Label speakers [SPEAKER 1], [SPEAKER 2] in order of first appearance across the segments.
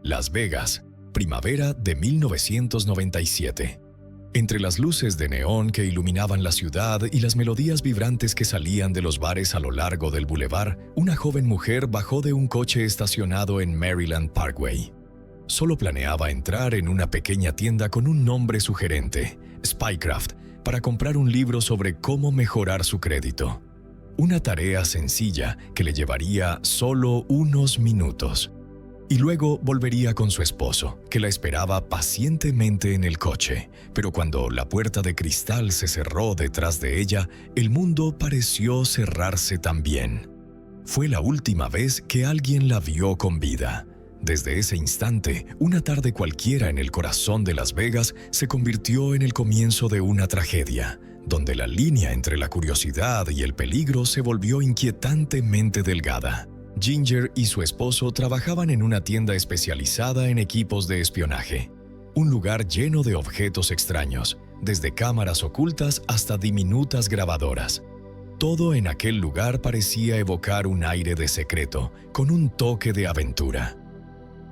[SPEAKER 1] Las Vegas, primavera de 1997. Entre las luces de neón que iluminaban la ciudad y las melodías vibrantes que salían de los bares a lo largo del bulevar, una joven mujer bajó de un coche estacionado en Maryland Parkway. Solo planeaba entrar en una pequeña tienda con un nombre sugerente, Spycraft, para comprar un libro sobre cómo mejorar su crédito. Una tarea sencilla que le llevaría solo unos minutos. Y luego volvería con su esposo, que la esperaba pacientemente en el coche. Pero cuando la puerta de cristal se cerró detrás de ella, el mundo pareció cerrarse también. Fue la última vez que alguien la vio con vida. Desde ese instante, una tarde cualquiera en el corazón de Las Vegas se convirtió en el comienzo de una tragedia, donde la línea entre la curiosidad y el peligro se volvió inquietantemente delgada. Ginger y su esposo trabajaban en una tienda especializada en equipos de espionaje, un lugar lleno de objetos extraños, desde cámaras ocultas hasta diminutas grabadoras. Todo en aquel lugar parecía evocar un aire de secreto, con un toque de aventura.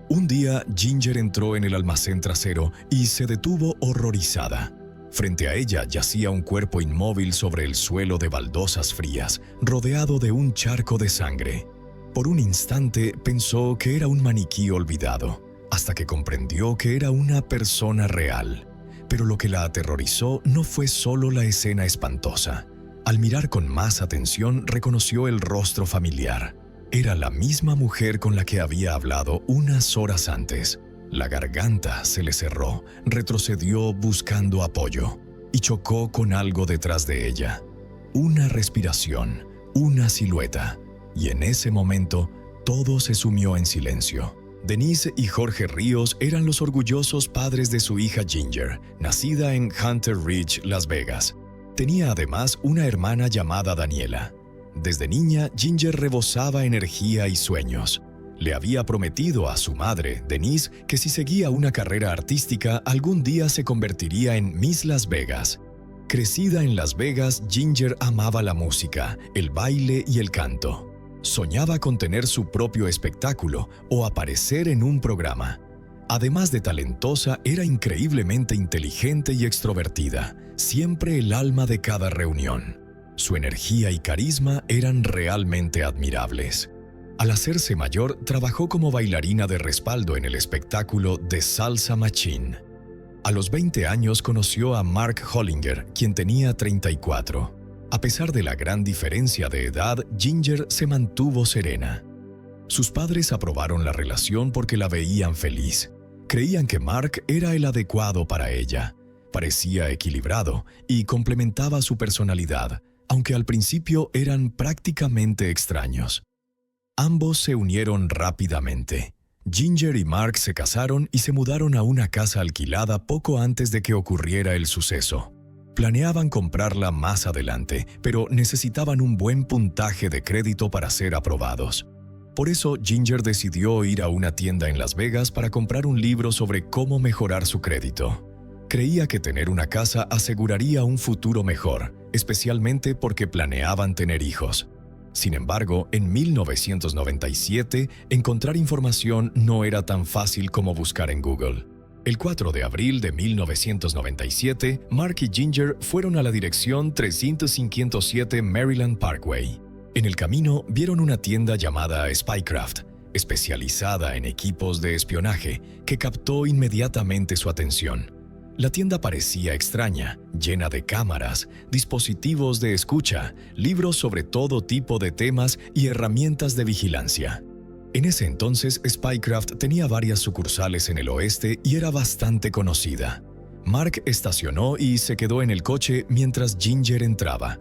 [SPEAKER 1] Un día, Ginger entró en el almacén trasero y se detuvo horrorizada. Frente a ella yacía un cuerpo inmóvil sobre el suelo de baldosas frías, rodeado de un charco de sangre. Por un instante pensó que era un maniquí olvidado, hasta que comprendió que era una persona real. Pero lo que la aterrorizó no fue solo la escena espantosa. Al mirar con más atención, reconoció el rostro familiar. Era la misma mujer con la que había hablado unas horas antes. La garganta se le cerró, retrocedió buscando apoyo y chocó con algo detrás de ella. Una respiración, una silueta. Y en ese momento, todo se sumió en silencio. Denise y Jorge Ríos eran los orgullosos padres de su hija Ginger, nacida en Hunter Ridge, Las Vegas. Tenía además una hermana llamada Daniela. Desde niña, Ginger rebosaba energía y sueños. Le había prometido a su madre, Denise, que si seguía una carrera artística, algún día se convertiría en Miss Las Vegas. Crecida en Las Vegas, Ginger amaba la música, el baile y el canto. Soñaba con tener su propio espectáculo o aparecer en un programa. Además de talentosa, era increíblemente inteligente y extrovertida, siempre el alma de cada reunión. Su energía y carisma eran realmente admirables. Al hacerse mayor, trabajó como bailarina de respaldo en el espectáculo The Salsa Machine. A los 20 años conoció a Mark Hollinger, quien tenía 34. A pesar de la gran diferencia de edad, Ginger se mantuvo serena. Sus padres aprobaron la relación porque la veían feliz. Creían que Mark era el adecuado para ella. Parecía equilibrado y complementaba su personalidad, aunque al principio eran prácticamente extraños. Ambos se unieron rápidamente. Ginger y Mark se casaron y se mudaron a una casa alquilada poco antes de que ocurriera el suceso. Planeaban comprarla más adelante, pero necesitaban un buen puntaje de crédito para ser aprobados. Por eso, Ginger decidió ir a una tienda en Las Vegas para comprar un libro sobre cómo mejorar su crédito. Creía que tener una casa aseguraría un futuro mejor, especialmente porque planeaban tener hijos. Sin embargo, en 1997, encontrar información no era tan fácil como buscar en Google. El 4 de abril de 1997, Mark y Ginger fueron a la dirección 307 Maryland Parkway. En el camino vieron una tienda llamada Spycraft, especializada en equipos de espionaje, que captó inmediatamente su atención. La tienda parecía extraña, llena de cámaras, dispositivos de escucha, libros sobre todo tipo de temas y herramientas de vigilancia. En ese entonces, Spycraft tenía varias sucursales en el oeste y era bastante conocida. Mark estacionó y se quedó en el coche mientras Ginger entraba.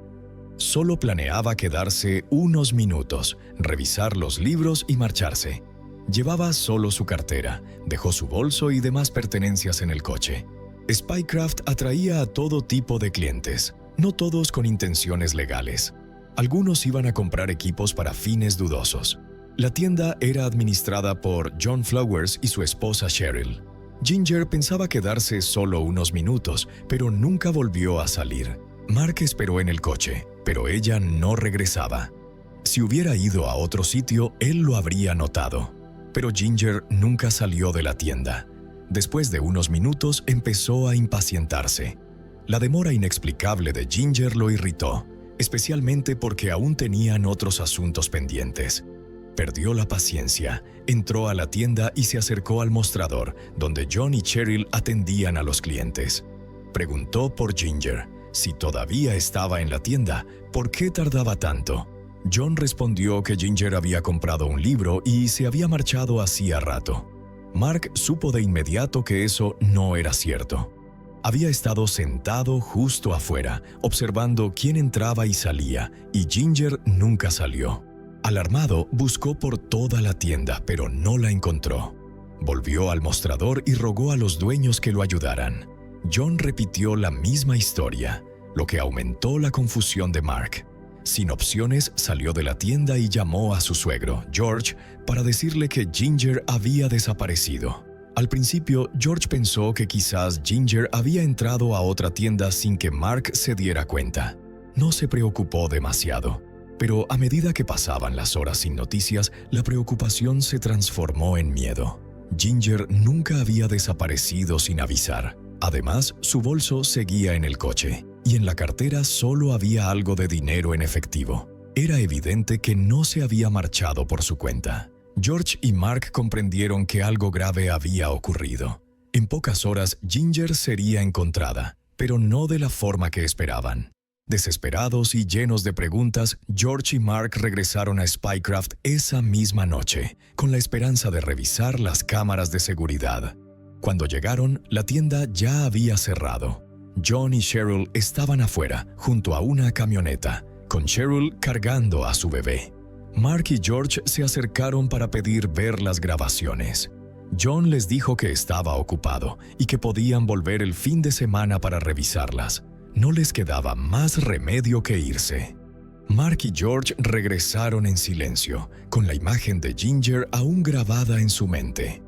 [SPEAKER 1] Solo planeaba quedarse unos minutos, revisar los libros y marcharse. Llevaba solo su cartera, dejó su bolso y demás pertenencias en el coche. Spycraft atraía a todo tipo de clientes, no todos con intenciones legales. Algunos iban a comprar equipos para fines dudosos. La tienda era administrada por John Flowers y su esposa Cheryl. Ginger pensaba quedarse solo unos minutos, pero nunca volvió a salir. Mark esperó en el coche, pero ella no regresaba. Si hubiera ido a otro sitio, él lo habría notado. Pero Ginger nunca salió de la tienda. Después de unos minutos empezó a impacientarse. La demora inexplicable de Ginger lo irritó, especialmente porque aún tenían otros asuntos pendientes. Perdió la paciencia, entró a la tienda y se acercó al mostrador, donde John y Cheryl atendían a los clientes. Preguntó por Ginger. Si todavía estaba en la tienda, ¿por qué tardaba tanto? John respondió que Ginger había comprado un libro y se había marchado hacía rato. Mark supo de inmediato que eso no era cierto. Había estado sentado justo afuera, observando quién entraba y salía, y Ginger nunca salió. Alarmado, buscó por toda la tienda, pero no la encontró. Volvió al mostrador y rogó a los dueños que lo ayudaran. John repitió la misma historia, lo que aumentó la confusión de Mark. Sin opciones, salió de la tienda y llamó a su suegro, George, para decirle que Ginger había desaparecido. Al principio, George pensó que quizás Ginger había entrado a otra tienda sin que Mark se diera cuenta. No se preocupó demasiado, pero a medida que pasaban las horas sin noticias, la preocupación se transformó en miedo. Ginger nunca había desaparecido sin avisar. Además, su bolso seguía en el coche, y en la cartera solo había algo de dinero en efectivo. Era evidente que no se había marchado por su cuenta. George y Mark comprendieron que algo grave había ocurrido. En pocas horas, Ginger sería encontrada, pero no de la forma que esperaban. Desesperados y llenos de preguntas, George y Mark regresaron a Spycraft esa misma noche, con la esperanza de revisar las cámaras de seguridad. Cuando llegaron, la tienda ya había cerrado. John y Cheryl estaban afuera, junto a una camioneta, con Cheryl cargando a su bebé. Mark y George se acercaron para pedir ver las grabaciones. John les dijo que estaba ocupado y que podían volver el fin de semana para revisarlas. No les quedaba más remedio que irse. Mark y George regresaron en silencio, con la imagen de Ginger aún grabada en su mente.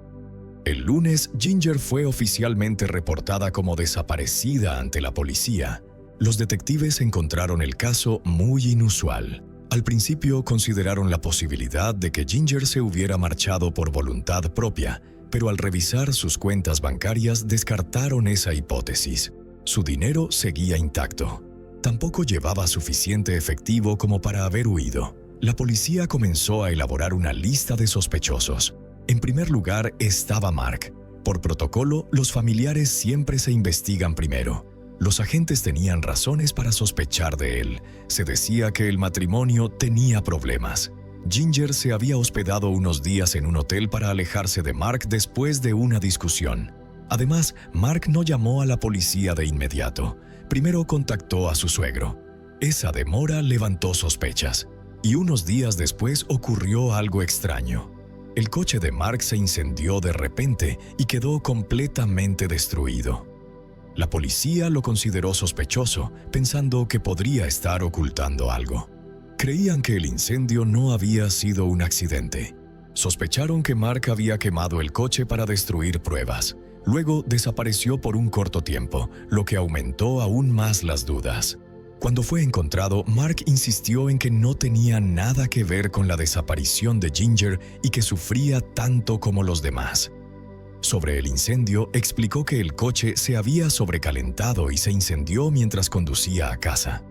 [SPEAKER 1] El lunes, Ginger fue oficialmente reportada como desaparecida ante la policía. Los detectives encontraron el caso muy inusual. Al principio consideraron la posibilidad de que Ginger se hubiera marchado por voluntad propia, pero al revisar sus cuentas bancarias descartaron esa hipótesis. Su dinero seguía intacto. Tampoco llevaba suficiente efectivo como para haber huido. La policía comenzó a elaborar una lista de sospechosos. En primer lugar estaba Mark. Por protocolo, los familiares siempre se investigan primero. Los agentes tenían razones para sospechar de él. Se decía que el matrimonio tenía problemas. Ginger se había hospedado unos días en un hotel para alejarse de Mark después de una discusión. Además, Mark no llamó a la policía de inmediato. Primero contactó a su suegro. Esa demora levantó sospechas. Y unos días después ocurrió algo extraño. El coche de Mark se incendió de repente y quedó completamente destruido. La policía lo consideró sospechoso, pensando que podría estar ocultando algo. Creían que el incendio no había sido un accidente. Sospecharon que Mark había quemado el coche para destruir pruebas. Luego desapareció por un corto tiempo, lo que aumentó aún más las dudas. Cuando fue encontrado, Mark insistió en que no tenía nada que ver con la desaparición de Ginger y que sufría tanto como los demás. Sobre el incendio, explicó que el coche se había sobrecalentado y se incendió mientras conducía a casa.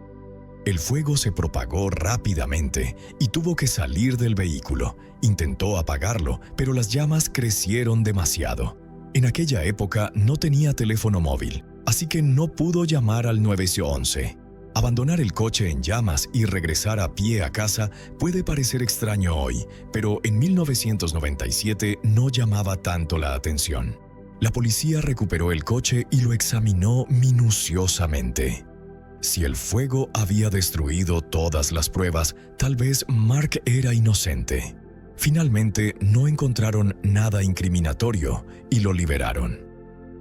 [SPEAKER 1] El fuego se propagó rápidamente y tuvo que salir del vehículo. Intentó apagarlo, pero las llamas crecieron demasiado. En aquella época no tenía teléfono móvil, así que no pudo llamar al 911. Abandonar el coche en llamas y regresar a pie a casa puede parecer extraño hoy, pero en 1997 no llamaba tanto la atención. La policía recuperó el coche y lo examinó minuciosamente. Si el fuego había destruido todas las pruebas, tal vez Mark era inocente. Finalmente, no encontraron nada incriminatorio y lo liberaron.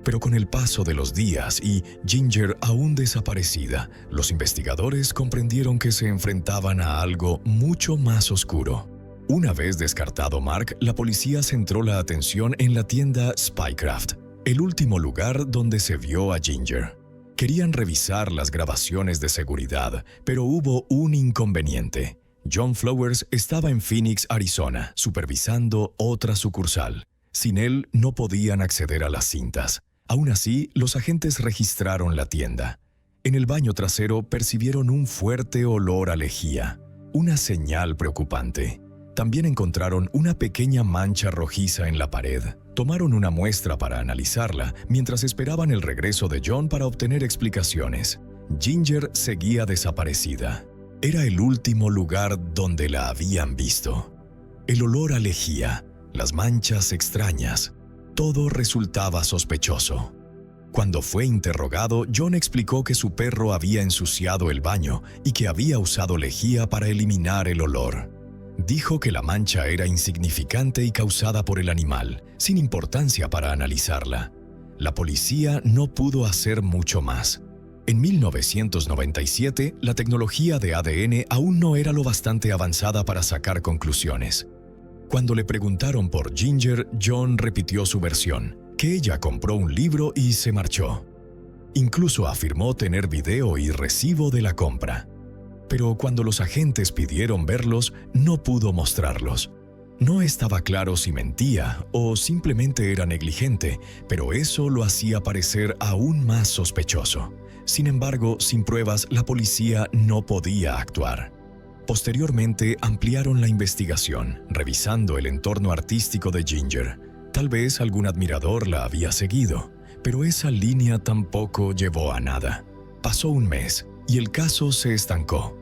[SPEAKER 1] Pero con el paso de los días y Ginger aún desaparecida, los investigadores comprendieron que se enfrentaban a algo mucho más oscuro. Una vez descartado Mark, la policía centró la atención en la tienda Spycraft, el último lugar donde se vio a Ginger. Querían revisar las grabaciones de seguridad, pero hubo un inconveniente. John Flowers estaba en Phoenix, Arizona, supervisando otra sucursal. Sin él no podían acceder a las cintas. Aún así, los agentes registraron la tienda. En el baño trasero percibieron un fuerte olor a lejía, una señal preocupante. También encontraron una pequeña mancha rojiza en la pared. Tomaron una muestra para analizarla mientras esperaban el regreso de John para obtener explicaciones. Ginger seguía desaparecida. Era el último lugar donde la habían visto. El olor a lejía, las manchas extrañas, todo resultaba sospechoso. Cuando fue interrogado, John explicó que su perro había ensuciado el baño y que había usado lejía para eliminar el olor. Dijo que la mancha era insignificante y causada por el animal, sin importancia para analizarla. La policía no pudo hacer mucho más. En 1997, la tecnología de ADN aún no era lo bastante avanzada para sacar conclusiones. Cuando le preguntaron por Ginger, John repitió su versión, que ella compró un libro y se marchó. Incluso afirmó tener video y recibo de la compra. Pero cuando los agentes pidieron verlos, no pudo mostrarlos. No estaba claro si mentía o simplemente era negligente, pero eso lo hacía parecer aún más sospechoso. Sin embargo, sin pruebas, la policía no podía actuar. Posteriormente, ampliaron la investigación, revisando el entorno artístico de Ginger. Tal vez algún admirador la había seguido, pero esa línea tampoco llevó a nada. Pasó un mes y el caso se estancó.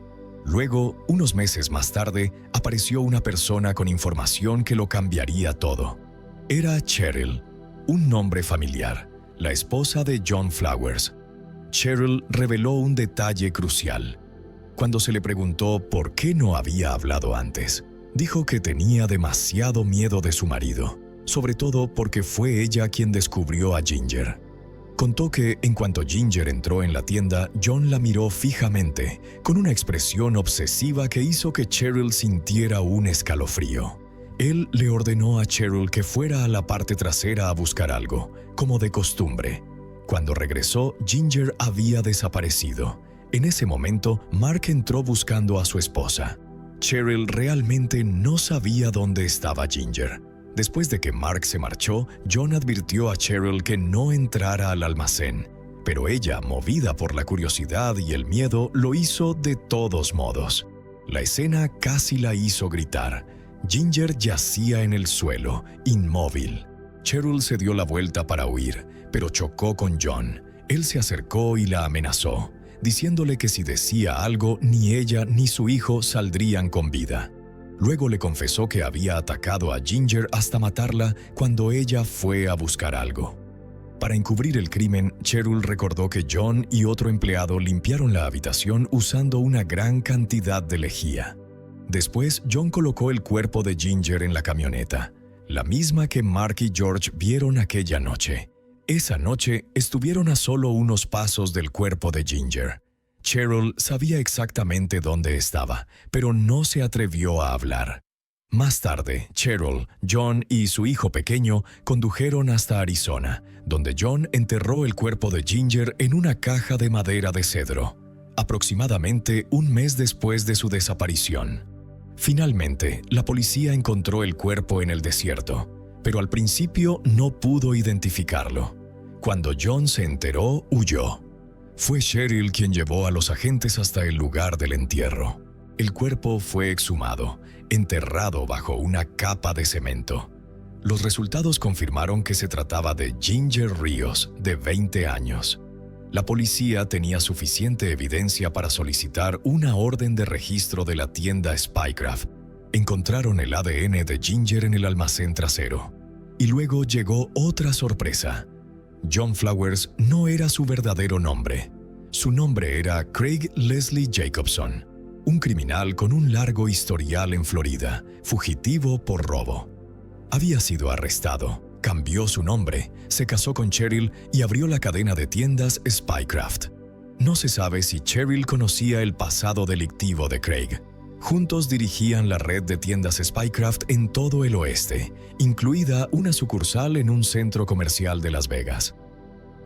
[SPEAKER 1] Luego, unos meses más tarde, apareció una persona con información que lo cambiaría todo. Era Cheryl, un nombre familiar, la esposa de John Flowers. Cheryl reveló un detalle crucial. Cuando se le preguntó por qué no había hablado antes, dijo que tenía demasiado miedo de su marido, sobre todo porque fue ella quien descubrió a Ginger. Contó que en cuanto Ginger entró en la tienda, John la miró fijamente, con una expresión obsesiva que hizo que Cheryl sintiera un escalofrío. Él le ordenó a Cheryl que fuera a la parte trasera a buscar algo, como de costumbre. Cuando regresó, Ginger había desaparecido. En ese momento, Mark entró buscando a su esposa. Cheryl realmente no sabía dónde estaba Ginger. Después de que Mark se marchó, John advirtió a Cheryl que no entrara al almacén, pero ella, movida por la curiosidad y el miedo, lo hizo de todos modos. La escena casi la hizo gritar. Ginger yacía en el suelo, inmóvil. Cheryl se dio la vuelta para huir, pero chocó con John. Él se acercó y la amenazó, diciéndole que si decía algo, ni ella ni su hijo saldrían con vida. Luego le confesó que había atacado a Ginger hasta matarla cuando ella fue a buscar algo. Para encubrir el crimen, Cheryl recordó que John y otro empleado limpiaron la habitación usando una gran cantidad de lejía. Después, John colocó el cuerpo de Ginger en la camioneta, la misma que Mark y George vieron aquella noche. Esa noche estuvieron a solo unos pasos del cuerpo de Ginger. Cheryl sabía exactamente dónde estaba, pero no se atrevió a hablar. Más tarde, Cheryl, John y su hijo pequeño condujeron hasta Arizona, donde John enterró el cuerpo de Ginger en una caja de madera de cedro, aproximadamente un mes después de su desaparición. Finalmente, la policía encontró el cuerpo en el desierto, pero al principio no pudo identificarlo. Cuando John se enteró, huyó. Fue Cheryl quien llevó a los agentes hasta el lugar del entierro. El cuerpo fue exhumado, enterrado bajo una capa de cemento. Los resultados confirmaron que se trataba de Ginger Ríos, de 20 años. La policía tenía suficiente evidencia para solicitar una orden de registro de la tienda Spycraft. Encontraron el ADN de Ginger en el almacén trasero. Y luego llegó otra sorpresa. John Flowers no era su verdadero nombre. Su nombre era Craig Leslie Jacobson, un criminal con un largo historial en Florida, fugitivo por robo. Había sido arrestado, cambió su nombre, se casó con Cheryl y abrió la cadena de tiendas Spycraft. No se sabe si Cheryl conocía el pasado delictivo de Craig. Juntos dirigían la red de tiendas Spycraft en todo el oeste, incluida una sucursal en un centro comercial de Las Vegas.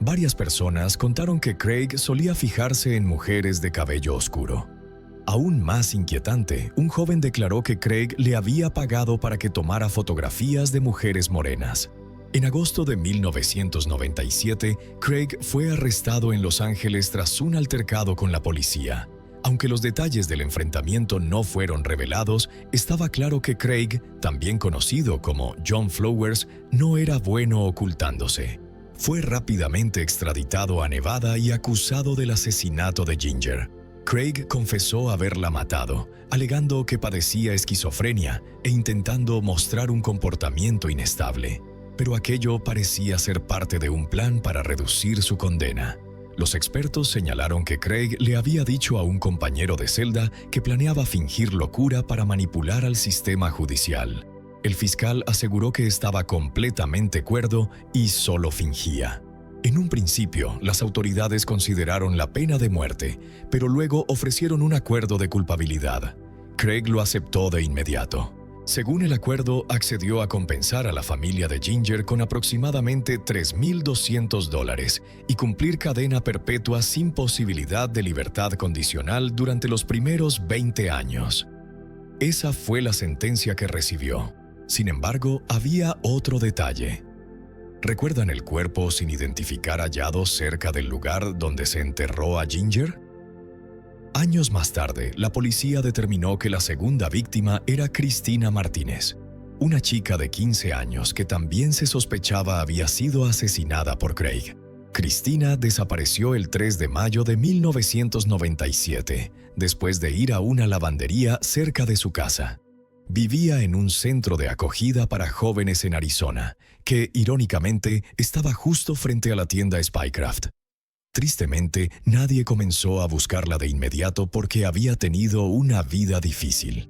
[SPEAKER 1] Varias personas contaron que Craig solía fijarse en mujeres de cabello oscuro. Aún más inquietante, un joven declaró que Craig le había pagado para que tomara fotografías de mujeres morenas. En agosto de 1997, Craig fue arrestado en Los Ángeles tras un altercado con la policía. Aunque los detalles del enfrentamiento no fueron revelados, estaba claro que Craig, también conocido como John Flowers, no era bueno ocultándose. Fue rápidamente extraditado a Nevada y acusado del asesinato de Ginger. Craig confesó haberla matado, alegando que padecía esquizofrenia e intentando mostrar un comportamiento inestable. Pero aquello parecía ser parte de un plan para reducir su condena. Los expertos señalaron que Craig le había dicho a un compañero de celda que planeaba fingir locura para manipular al sistema judicial. El fiscal aseguró que estaba completamente cuerdo y solo fingía. En un principio, las autoridades consideraron la pena de muerte, pero luego ofrecieron un acuerdo de culpabilidad. Craig lo aceptó de inmediato. Según el acuerdo, accedió a compensar a la familia de Ginger con aproximadamente $3,200 y cumplir cadena perpetua sin posibilidad de libertad condicional durante los primeros 20 años. Esa fue la sentencia que recibió. Sin embargo, había otro detalle. ¿Recuerdan el cuerpo sin identificar hallado cerca del lugar donde se enterró a Ginger? Años más tarde, la policía determinó que la segunda víctima era Cristina Martínez, una chica de 15 años que también se sospechaba había sido asesinada por Craig. Cristina desapareció el 3 de mayo de 1997, después de ir a una lavandería cerca de su casa. Vivía en un centro de acogida para jóvenes en Arizona, que, irónicamente, estaba justo frente a la tienda Spycraft. Tristemente, nadie comenzó a buscarla de inmediato porque había tenido una vida difícil.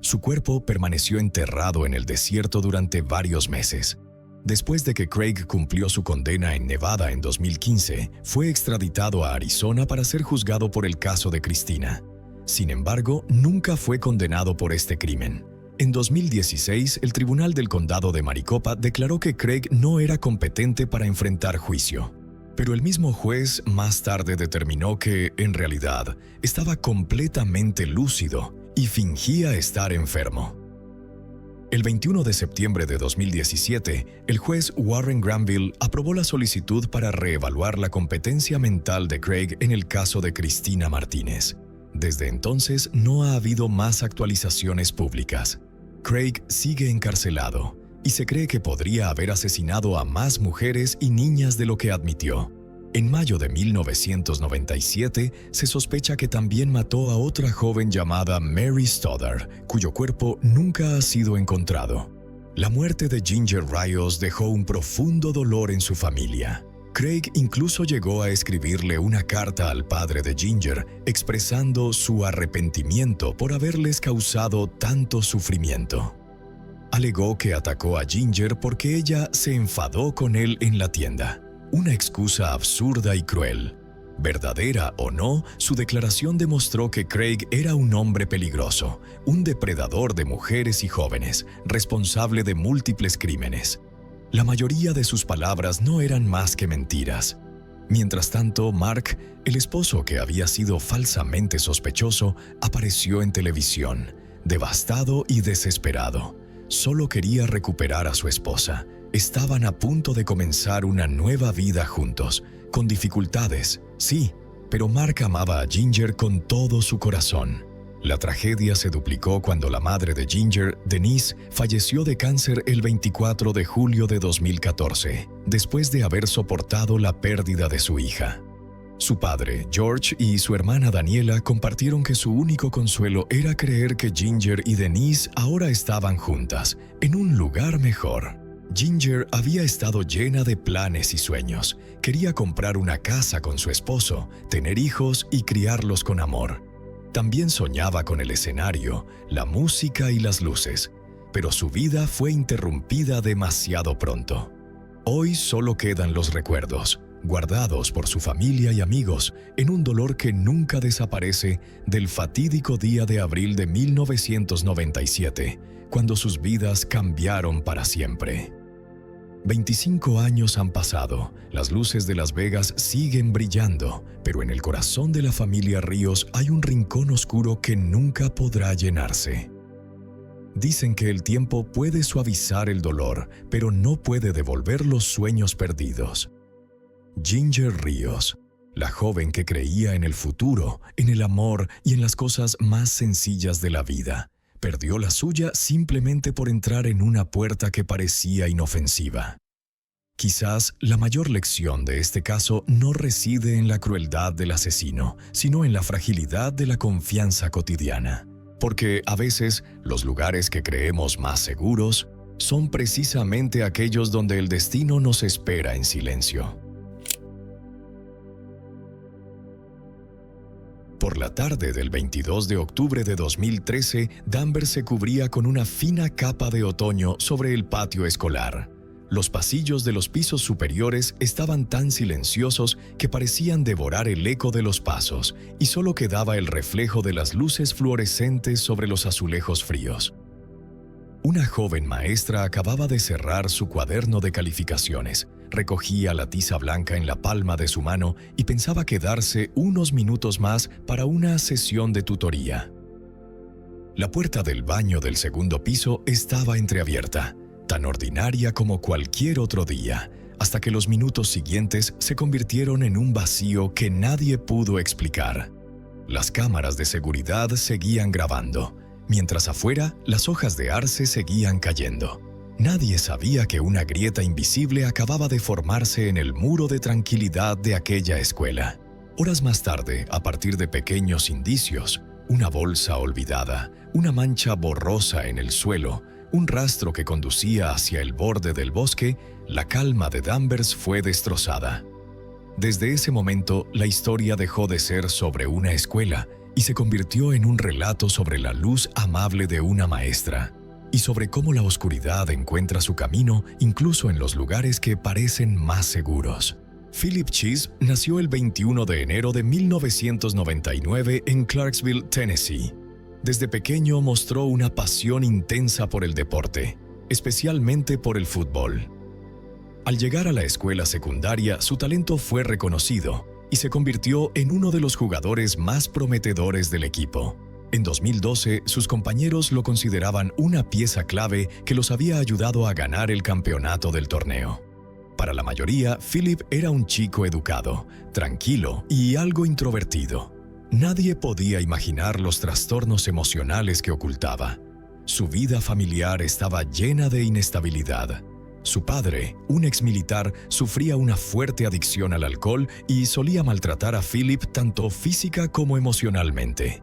[SPEAKER 1] Su cuerpo permaneció enterrado en el desierto durante varios meses. Después de que Craig cumplió su condena en Nevada en 2015, fue extraditado a Arizona para ser juzgado por el caso de Cristina. Sin embargo, nunca fue condenado por este crimen. En 2016, el Tribunal del Condado de Maricopa declaró que Craig no era competente para enfrentar juicio. Pero el mismo juez más tarde determinó que, en realidad, estaba completamente lúcido y fingía estar enfermo. El 21 de septiembre de 2017, el juez Warren Granville aprobó la solicitud para reevaluar la competencia mental de Craig en el caso de Cristina Martínez. Desde entonces, no ha habido más actualizaciones públicas. Craig sigue encarcelado y se cree que podría haber asesinado a más mujeres y niñas de lo que admitió. En mayo de 1997, se sospecha que también mató a otra joven llamada Mary Stoddard, cuyo cuerpo nunca ha sido encontrado. La muerte de Ginger Rios dejó un profundo dolor en su familia. Craig incluso llegó a escribirle una carta al padre de Ginger, expresando su arrepentimiento por haberles causado tanto sufrimiento. Alegó que atacó a Ginger porque ella se enfadó con él en la tienda. Una excusa absurda y cruel. Verdadera o no, su declaración demostró que Craig era un hombre peligroso, un depredador de mujeres y jóvenes, responsable de múltiples crímenes. La mayoría de sus palabras no eran más que mentiras. Mientras tanto, Mark, el esposo que había sido falsamente sospechoso, apareció en televisión, devastado y desesperado. Solo quería recuperar a su esposa. Estaban a punto de comenzar una nueva vida juntos, con dificultades, sí, pero Mark amaba a Ginger con todo su corazón. La tragedia se duplicó cuando la madre de Ginger, Denise, falleció de cáncer el 24 de julio de 2014, después de haber soportado la pérdida de su hija. Su padre, George, y su hermana Daniela compartieron que su único consuelo era creer que Ginger y Denise ahora estaban juntas, en un lugar mejor. Ginger había estado llena de planes y sueños. Quería comprar una casa con su esposo, tener hijos y criarlos con amor. También soñaba con el escenario, la música y las luces, pero su vida fue interrumpida demasiado pronto. Hoy solo quedan los recuerdos, guardados por su familia y amigos, en un dolor que nunca desaparece del fatídico día de abril de 1997, cuando sus vidas cambiaron para siempre. 25 años han pasado, las luces de Las Vegas siguen brillando, pero en el corazón de la familia Ríos hay un rincón oscuro que nunca podrá llenarse. Dicen que el tiempo puede suavizar el dolor, pero no puede devolver los sueños perdidos. Ginger Ríos, la joven que creía en el futuro, en el amor y en las cosas más sencillas de la vida, perdió la suya simplemente por entrar en una puerta que parecía inofensiva. Quizás la mayor lección de este caso no reside en la crueldad del asesino, sino en la fragilidad de la confianza cotidiana. Porque a veces los lugares que creemos más seguros son precisamente aquellos donde el destino nos espera en silencio. Por la tarde del 22 de octubre de 2013, Danvers se cubría con una fina capa de otoño sobre el patio escolar. Los pasillos de los pisos superiores estaban tan silenciosos que parecían devorar el eco de los pasos, y solo quedaba el reflejo de las luces fluorescentes sobre los azulejos fríos. Una joven maestra acababa de cerrar su cuaderno de calificaciones, recogía la tiza blanca en la palma de su mano y pensaba quedarse unos minutos más para una sesión de tutoría. La puerta del baño del segundo piso estaba entreabierta, tan ordinaria como cualquier otro día, hasta que los minutos siguientes se convirtieron en un vacío que nadie pudo explicar. Las cámaras de seguridad seguían grabando, mientras afuera las hojas de arce seguían cayendo. Nadie sabía que una grieta invisible acababa de formarse en el muro de tranquilidad de aquella escuela. Horas más tarde, a partir de pequeños indicios, una bolsa olvidada, una mancha borrosa en el suelo, un rastro que conducía hacia el borde del bosque, la calma de Danvers fue destrozada. Desde ese momento, la historia dejó de ser sobre una escuela y se convirtió en un relato sobre la luz amable de una maestra y sobre cómo la oscuridad encuentra su camino incluso en los lugares que parecen más seguros. Philip Chase nació el 21 de enero de 1999 en Clarksville, Tennessee. Desde pequeño mostró una pasión intensa por el deporte, especialmente por el fútbol. Al llegar a la escuela secundaria, su talento fue reconocido y se convirtió en uno de los jugadores más prometedores del equipo. En 2012, sus compañeros lo consideraban una pieza clave que los había ayudado a ganar el campeonato del torneo. Para la mayoría, Philip era un chico educado, tranquilo y algo introvertido. Nadie podía imaginar los trastornos emocionales que ocultaba. Su vida familiar estaba llena de inestabilidad. Su padre, un exmilitar, sufría una fuerte adicción al alcohol y solía maltratar a Philip tanto física como emocionalmente.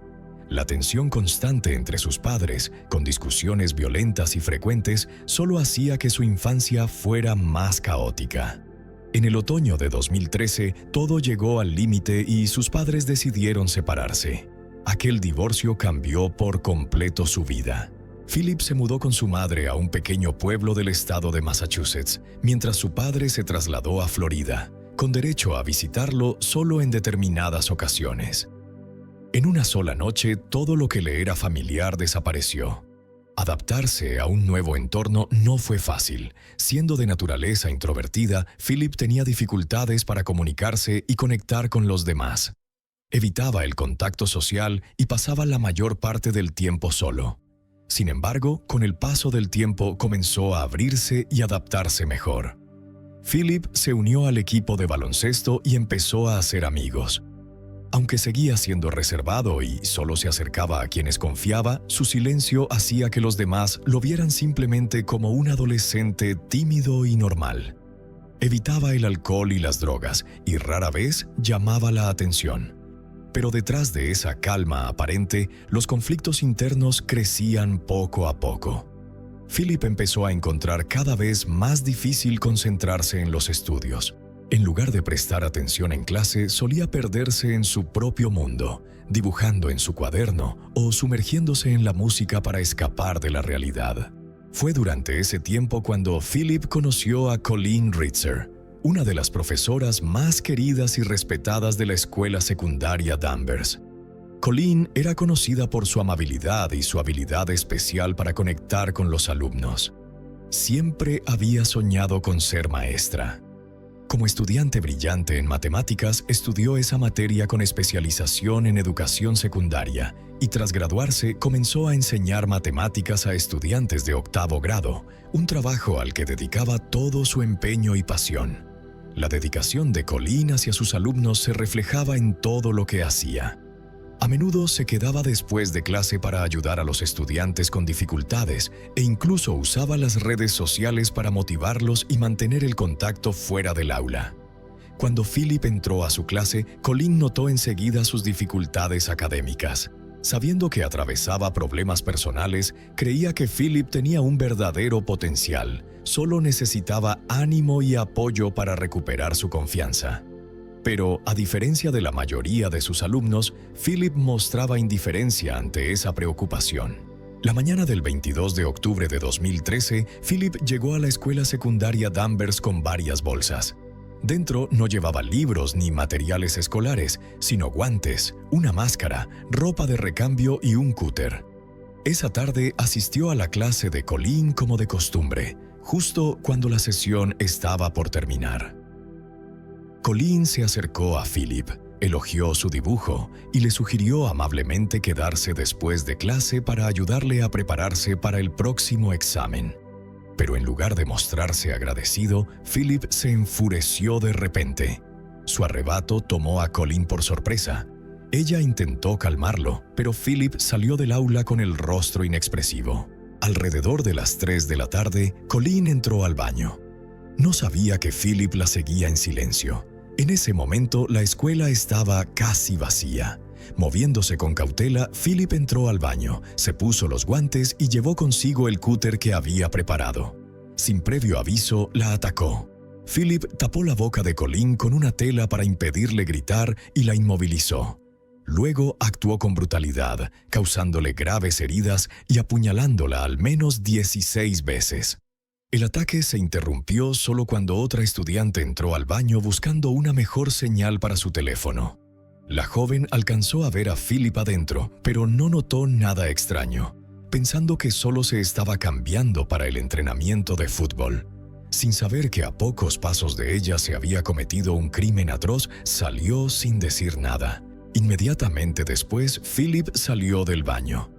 [SPEAKER 1] La tensión constante entre sus padres, con discusiones violentas y frecuentes, solo hacía que su infancia fuera más caótica. En el otoño de 2013, todo llegó al límite y sus padres decidieron separarse. Aquel divorcio cambió por completo su vida. Philip se mudó con su madre a un pequeño pueblo del estado de Massachusetts, mientras su padre se trasladó a Florida, con derecho a visitarlo solo en determinadas ocasiones. En una sola noche, todo lo que le era familiar desapareció. Adaptarse a un nuevo entorno no fue fácil. Siendo de naturaleza introvertida, Philip tenía dificultades para comunicarse y conectar con los demás. Evitaba el contacto social y pasaba la mayor parte del tiempo solo. Sin embargo, con el paso del tiempo comenzó a abrirse y adaptarse mejor. Philip se unió al equipo de baloncesto y empezó a hacer amigos. Aunque seguía siendo reservado y solo se acercaba a quienes confiaba, su silencio hacía que los demás lo vieran simplemente como un adolescente tímido y normal. Evitaba el alcohol y las drogas y rara vez llamaba la atención. Pero detrás de esa calma aparente, los conflictos internos crecían poco a poco. Philip empezó a encontrar cada vez más difícil concentrarse en los estudios. En lugar de prestar atención en clase, solía perderse en su propio mundo, dibujando en su cuaderno o sumergiéndose en la música para escapar de la realidad. Fue durante ese tiempo cuando Philip conoció a Colleen Ritzer, una de las profesoras más queridas y respetadas de la escuela secundaria Danvers. Colleen era conocida por su amabilidad y su habilidad especial para conectar con los alumnos. Siempre había soñado con ser maestra. Como estudiante brillante en matemáticas, estudió esa materia con especialización en educación secundaria y tras graduarse comenzó a enseñar matemáticas a estudiantes de 8º grado, un trabajo al que dedicaba todo su empeño y pasión. La dedicación de Colleen hacia sus alumnos se reflejaba en todo lo que hacía. A menudo se quedaba después de clase para ayudar a los estudiantes con dificultades e incluso usaba las redes sociales para motivarlos y mantener el contacto fuera del aula. Cuando Philip entró a su clase, Colleen notó enseguida sus dificultades académicas. Sabiendo que atravesaba problemas personales, creía que Philip tenía un verdadero potencial. Solo necesitaba ánimo y apoyo para recuperar su confianza. Pero, a diferencia de la mayoría de sus alumnos, Philip mostraba indiferencia ante esa preocupación. La mañana del 22 de octubre de 2013, Philip llegó a la escuela secundaria Danvers con varias bolsas. Dentro no llevaba libros ni materiales escolares, sino guantes, una máscara, ropa de recambio y un cúter. Esa tarde asistió a la clase de Colleen como de costumbre, justo cuando la sesión estaba por terminar. Colleen se acercó a Philip, elogió su dibujo y le sugirió amablemente quedarse después de clase para ayudarle a prepararse para el próximo examen. Pero en lugar de mostrarse agradecido, Philip se enfureció de repente. Su arrebato tomó a Colleen por sorpresa. Ella intentó calmarlo, pero Philip salió del aula con el rostro inexpresivo. Alrededor de las 3 de la tarde, Colleen entró al baño. No sabía que Philip la seguía en silencio. En ese momento, la escuela estaba casi vacía. Moviéndose con cautela, Philip entró al baño, se puso los guantes y llevó consigo el cúter que había preparado. Sin previo aviso, la atacó. Philip tapó la boca de Colleen con una tela para impedirle gritar y la inmovilizó. Luego actuó con brutalidad, causándole graves heridas y apuñalándola al menos 16 veces. El ataque se interrumpió solo cuando otra estudiante entró al baño buscando una mejor señal para su teléfono. La joven alcanzó a ver a Philip adentro, pero no notó nada extraño, pensando que solo se estaba cambiando para el entrenamiento de fútbol. Sin saber que a pocos pasos de ella se había cometido un crimen atroz, salió sin decir nada. Inmediatamente después, Philip salió del baño.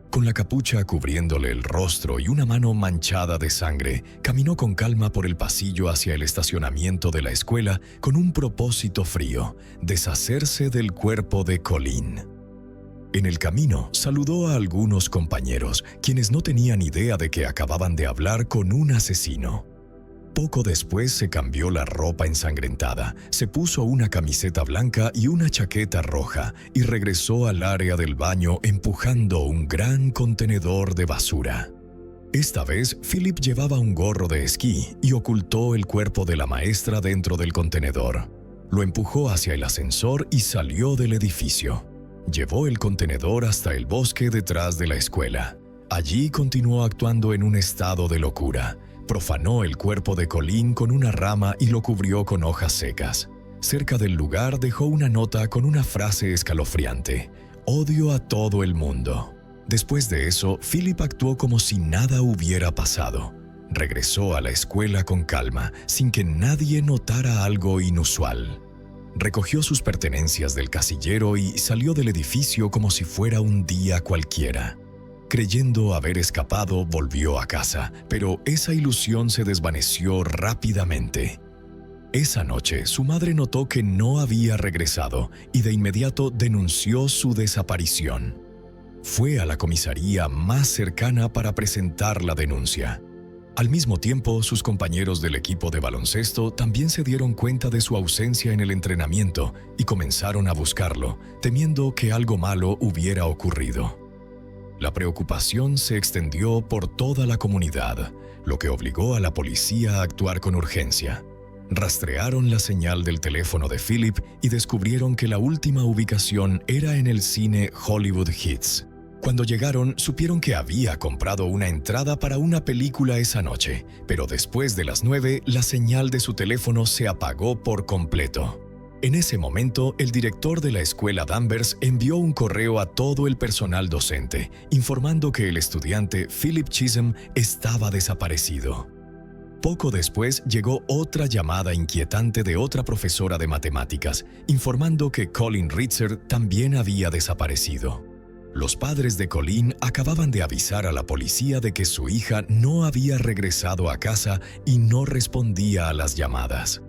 [SPEAKER 1] Con la capucha cubriéndole el rostro y una mano manchada de sangre, caminó con calma por el pasillo hacia el estacionamiento de la escuela con un propósito frío: deshacerse del cuerpo de Colleen. En el camino, saludó a algunos compañeros, quienes no tenían idea de que acababan de hablar con un asesino. Poco después se cambió la ropa ensangrentada, se puso una camiseta blanca y una chaqueta roja y regresó al área del baño empujando un gran contenedor de basura. Esta vez, Philip llevaba un gorro de esquí y ocultó el cuerpo de la maestra dentro del contenedor. Lo empujó hacia el ascensor y salió del edificio. Llevó el contenedor hasta el bosque detrás de la escuela. Allí continuó actuando en un estado de locura. Profanó el cuerpo de Colleen con una rama y lo cubrió con hojas secas. Cerca del lugar dejó una nota con una frase escalofriante: «Odio a todo el mundo». Después de eso, Philip actuó como si nada hubiera pasado. Regresó a la escuela con calma, sin que nadie notara algo inusual. Recogió sus pertenencias del casillero y salió del edificio como si fuera un día cualquiera. Creyendo haber escapado, volvió a casa, pero esa ilusión se desvaneció rápidamente. Esa noche, su madre notó que no había regresado y de inmediato denunció su desaparición. Fue a la comisaría más cercana para presentar la denuncia. Al mismo tiempo, sus compañeros del equipo de baloncesto también se dieron cuenta de su ausencia en el entrenamiento y comenzaron a buscarlo, temiendo que algo malo hubiera ocurrido. La preocupación se extendió por toda la comunidad, lo que obligó a la policía a actuar con urgencia. Rastrearon la señal del teléfono de Philip y descubrieron que la última ubicación era en el cine Hollywood Hits. Cuando llegaron, supieron que había comprado una entrada para una película esa noche, pero después de las 9, la señal de su teléfono se apagó por completo. En ese momento, el director de la escuela Danvers envió un correo a todo el personal docente, informando que el estudiante Philip Chisholm estaba desaparecido. Poco después llegó otra llamada inquietante de otra profesora de matemáticas, informando que Colin Ritzer también había desaparecido. Los padres de Colin acababan de avisar a la policía de que su hija no había regresado a casa y no respondía a las llamadas.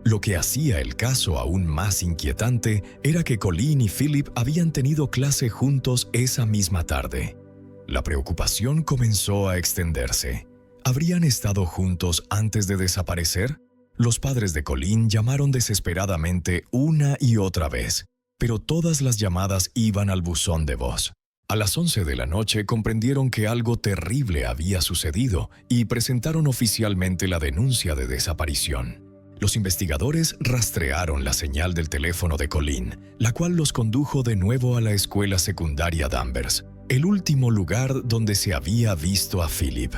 [SPEAKER 1] Lo que hacía el caso aún más inquietante era que Colin y Philip habían tenido clase juntos esa misma tarde. La preocupación comenzó a extenderse. ¿Habrían estado juntos antes de desaparecer? Los padres de Colin llamaron desesperadamente una y otra vez, pero todas las llamadas iban al buzón de voz. A las 11 de la noche comprendieron que algo terrible había sucedido y presentaron oficialmente la denuncia de desaparición. Los investigadores rastrearon la señal del teléfono de Colin, la cual los condujo de nuevo a la escuela secundaria Danvers, el último lugar donde se había visto a Philip.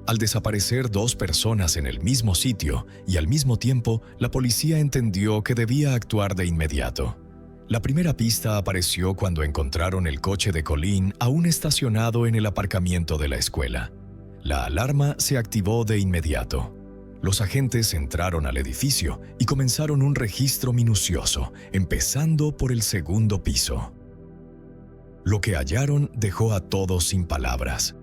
[SPEAKER 1] Al desaparecer dos personas en el mismo sitio y al mismo tiempo, la policía entendió que debía actuar de inmediato. La primera pista apareció cuando encontraron el coche de Colin aún estacionado en el aparcamiento de la escuela. La alarma se activó de inmediato. Los agentes entraron al edificio y comenzaron un registro minucioso, empezando por el segundo piso. Lo que hallaron dejó a todos sin palabras.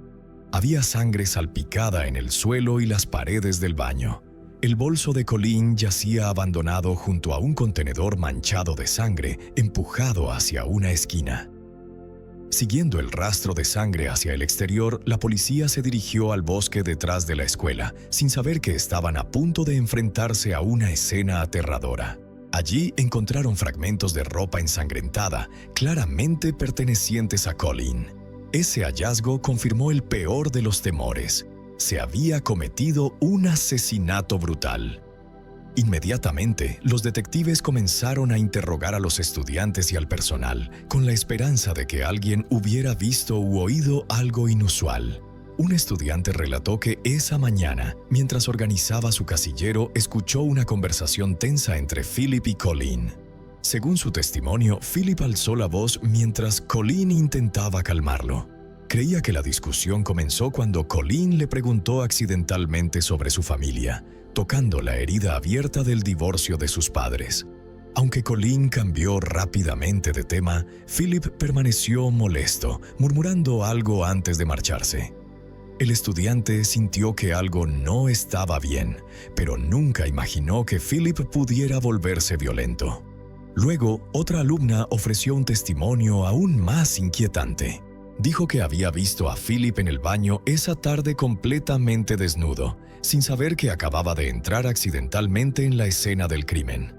[SPEAKER 1] Había sangre salpicada en el suelo y las paredes del baño. El bolso de Colin yacía abandonado junto a un contenedor manchado de sangre, empujado hacia una esquina. Siguiendo el rastro de sangre hacia el exterior, la policía se dirigió al bosque detrás de la escuela, sin saber que estaban a punto de enfrentarse a una escena aterradora. Allí encontraron fragmentos de ropa ensangrentada, claramente pertenecientes a Colin. Ese hallazgo confirmó el peor de los temores. Se había cometido un asesinato brutal. Inmediatamente, los detectives comenzaron a interrogar a los estudiantes y al personal, con la esperanza de que alguien hubiera visto u oído algo inusual. Un estudiante relató que esa mañana, mientras organizaba su casillero, escuchó una conversación tensa entre Philip y Colin. Según su testimonio, Philip alzó la voz mientras Colin intentaba calmarlo. Creía que la discusión comenzó cuando Colin le preguntó accidentalmente sobre su familia, tocando la herida abierta del divorcio de sus padres. Aunque Colin cambió rápidamente de tema, Philip permaneció molesto, murmurando algo antes de marcharse. El estudiante sintió que algo no estaba bien, pero nunca imaginó que Philip pudiera volverse violento. Luego, otra alumna ofreció un testimonio aún más inquietante. Dijo que había visto a Philip en el baño esa tarde completamente desnudo, sin saber que acababa de entrar accidentalmente en la escena del crimen.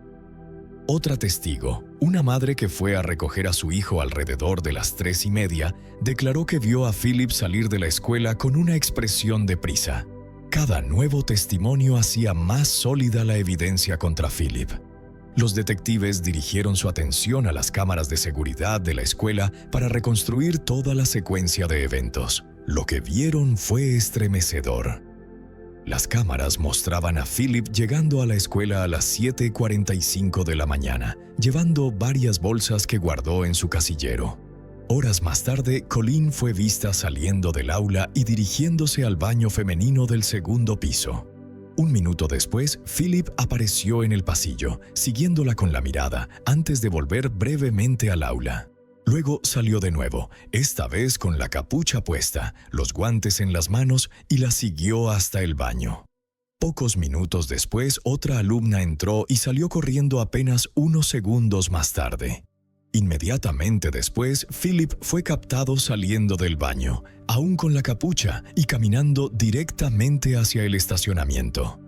[SPEAKER 1] Otra testigo, una madre que fue a recoger a su hijo alrededor de las 3:30, declaró que vio a Philip salir de la escuela con una expresión de prisa. Cada nuevo testimonio hacía más sólida la evidencia contra Philip. Los detectives dirigieron su atención a las cámaras de seguridad de la escuela para reconstruir toda la secuencia de eventos. Lo que vieron fue estremecedor. Las cámaras mostraban a Philip llegando a la escuela a las 7:45 de la mañana, llevando varias bolsas que guardó en su casillero. Horas más tarde, Colin fue vista saliendo del aula y dirigiéndose al baño femenino del segundo piso. Un minuto después, Philip apareció en el pasillo, siguiéndola con la mirada, antes de volver brevemente al aula. Luego salió de nuevo, esta vez con la capucha puesta, los guantes en las manos y la siguió hasta el baño. Pocos minutos después, otra alumna entró y salió corriendo apenas unos segundos más tarde. Inmediatamente después, Philip fue captado saliendo del baño, aún con la capucha, y caminando directamente hacia el estacionamiento.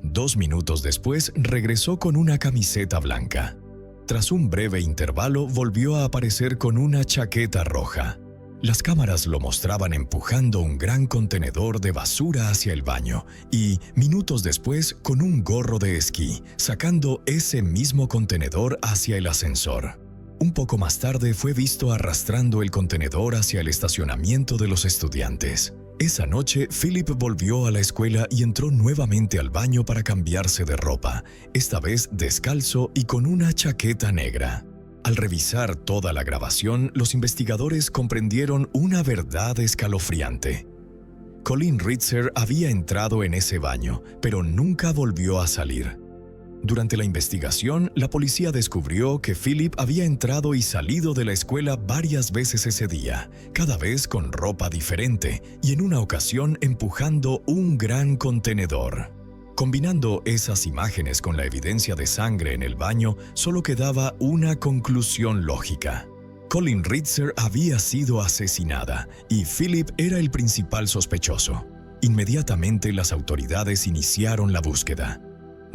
[SPEAKER 1] 2 minutos después, regresó con una camiseta blanca. Tras un breve intervalo, volvió a aparecer con una chaqueta roja. Las cámaras lo mostraban empujando un gran contenedor de basura hacia el baño y, minutos después, con un gorro de esquí, sacando ese mismo contenedor hacia el ascensor. Un poco más tarde fue visto arrastrando el contenedor hacia el estacionamiento de los estudiantes. Esa noche, Philip volvió a la escuela y entró nuevamente al baño para cambiarse de ropa, esta vez descalzo y con una chaqueta negra. Al revisar toda la grabación, los investigadores comprendieron una verdad escalofriante. Colleen Ritzer había entrado en ese baño, pero nunca volvió a salir. Durante la investigación, la policía descubrió que Philip había entrado y salido de la escuela varias veces ese día, cada vez con ropa diferente y en una ocasión empujando un gran contenedor. Combinando esas imágenes con la evidencia de sangre en el baño, solo quedaba una conclusión lógica. Colleen Ritzer había sido asesinada y Philip era el principal sospechoso. Inmediatamente las autoridades iniciaron la búsqueda.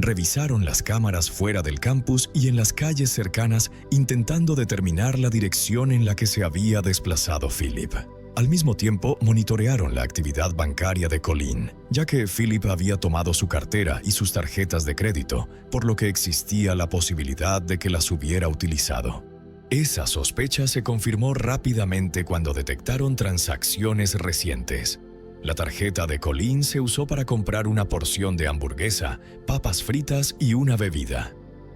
[SPEAKER 1] Revisaron las cámaras fuera del campus y en las calles cercanas, intentando determinar la dirección en la que se había desplazado Philip. Al mismo tiempo, monitorearon la actividad bancaria de Colleen, ya que Philip había tomado su cartera y sus tarjetas de crédito, por lo que existía la posibilidad de que las hubiera utilizado. Esa sospecha se confirmó rápidamente cuando detectaron transacciones recientes. La tarjeta de Colleen se usó para comprar una porción de hamburguesa, papas fritas y una bebida.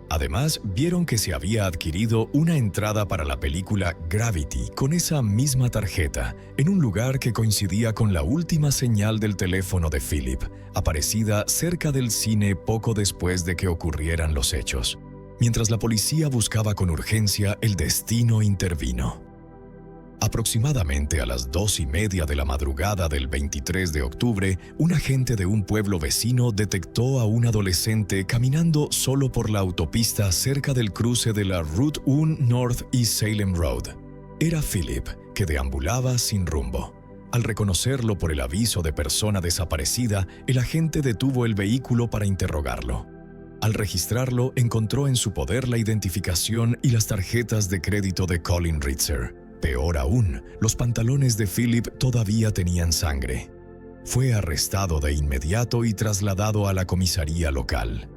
[SPEAKER 1] Además, vieron que se había adquirido una entrada para la película Gravity con esa misma tarjeta, en un lugar que coincidía con la última señal del teléfono de Philip, aparecida cerca del cine poco después de que ocurrieran los hechos. Mientras la policía buscaba con urgencia, el destino intervino. Aproximadamente a las 2:30 de la madrugada del 23 de octubre, un agente de un pueblo vecino detectó a un adolescente caminando solo por la autopista cerca del cruce de la Route 1 North y Salem Road. Era Philip, que deambulaba sin rumbo. Al reconocerlo por el aviso de persona desaparecida, el agente detuvo el vehículo para interrogarlo. Al registrarlo, encontró en su poder la identificación y las tarjetas de crédito de Colleen Ritzer. Peor aún, los pantalones de Philip todavía tenían sangre. Fue arrestado de inmediato y trasladado a la comisaría local.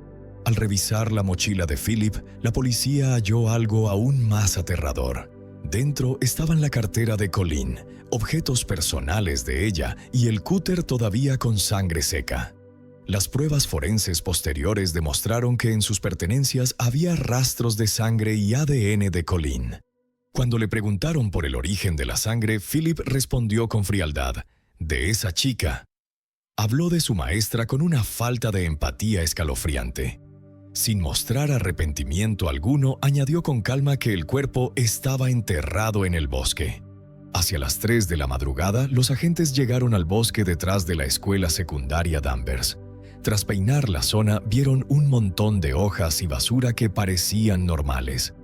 [SPEAKER 1] Al revisar la mochila de Philip, la policía halló algo aún más aterrador. Dentro estaban la cartera de Colleen, objetos personales de ella y el cúter todavía con sangre seca. Las pruebas forenses posteriores demostraron que en sus pertenencias había rastros de sangre y ADN de Colleen. Cuando le preguntaron por el origen de la sangre, Philip respondió con frialdad: «De esa chica». Habló de su maestra con una falta de empatía escalofriante. Sin mostrar arrepentimiento alguno, añadió con calma que el cuerpo estaba enterrado en el bosque. Hacia las 3 de la madrugada, los agentes llegaron al bosque detrás de la escuela secundaria Danvers. Tras peinar la zona, vieron un montón de hojas y basura que parecían normales.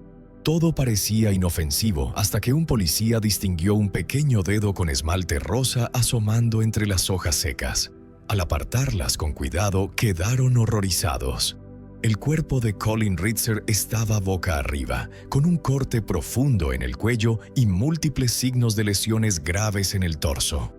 [SPEAKER 1] Todo parecía inofensivo hasta que un policía distinguió un pequeño dedo con esmalte rosa asomando entre las hojas secas. Al apartarlas con cuidado, quedaron horrorizados. El cuerpo de Colleen Ritzer estaba boca arriba, con un corte profundo en el cuello y múltiples signos de lesiones graves en el torso.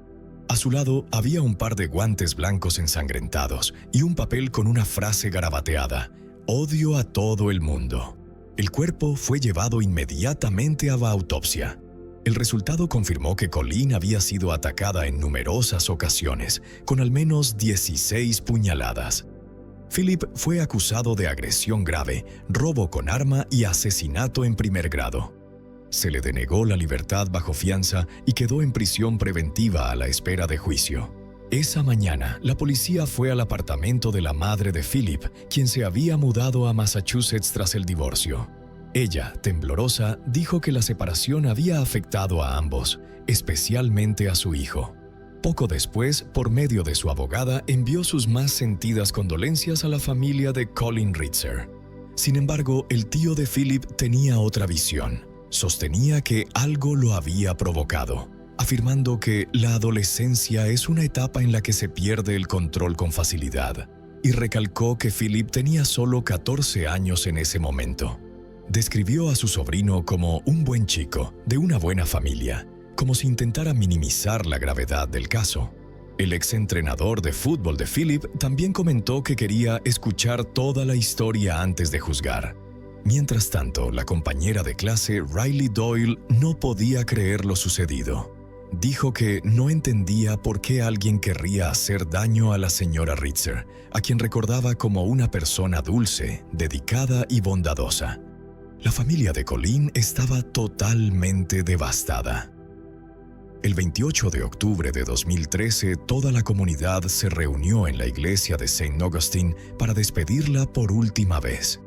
[SPEAKER 1] A su lado había un par de guantes blancos ensangrentados y un papel con una frase garabateada: «Odio a todo el mundo». El cuerpo fue llevado inmediatamente a la autopsia. El resultado confirmó que Colleen había sido atacada en numerosas ocasiones, con al menos 16 puñaladas. Philip fue acusado de agresión grave, robo con arma y asesinato en primer grado. Se le denegó la libertad bajo fianza y quedó en prisión preventiva a la espera de juicio. Esa mañana, la policía fue al apartamento de la madre de Philip, quien se había mudado a Massachusetts tras el divorcio. Ella, temblorosa, dijo que la separación había afectado a ambos, especialmente a su hijo. Poco después, por medio de su abogada, envió sus más sentidas condolencias a la familia de Colleen Ritzer. Sin embargo, el tío de Philip tenía otra visión. Sostenía que algo lo había provocado, afirmando que la adolescencia es una etapa en la que se pierde el control con facilidad, y recalcó que Philip tenía solo 14 años en ese momento. Describió a su sobrino como un buen chico, de una buena familia, como si intentara minimizar la gravedad del caso. El exentrenador de fútbol de Philip también comentó que quería escuchar toda la historia antes de juzgar. Mientras tanto, la compañera de clase, Riley Doyle, no podía creer lo sucedido. dijo que no entendía por qué alguien querría hacer daño a la señora Ritzer, a quien recordaba como una persona dulce, dedicada y bondadosa. La familia de Colleen estaba totalmente devastada. El 28 de octubre de 2013, toda la comunidad se reunió en la iglesia de St. Augustine para despedirla por última vez.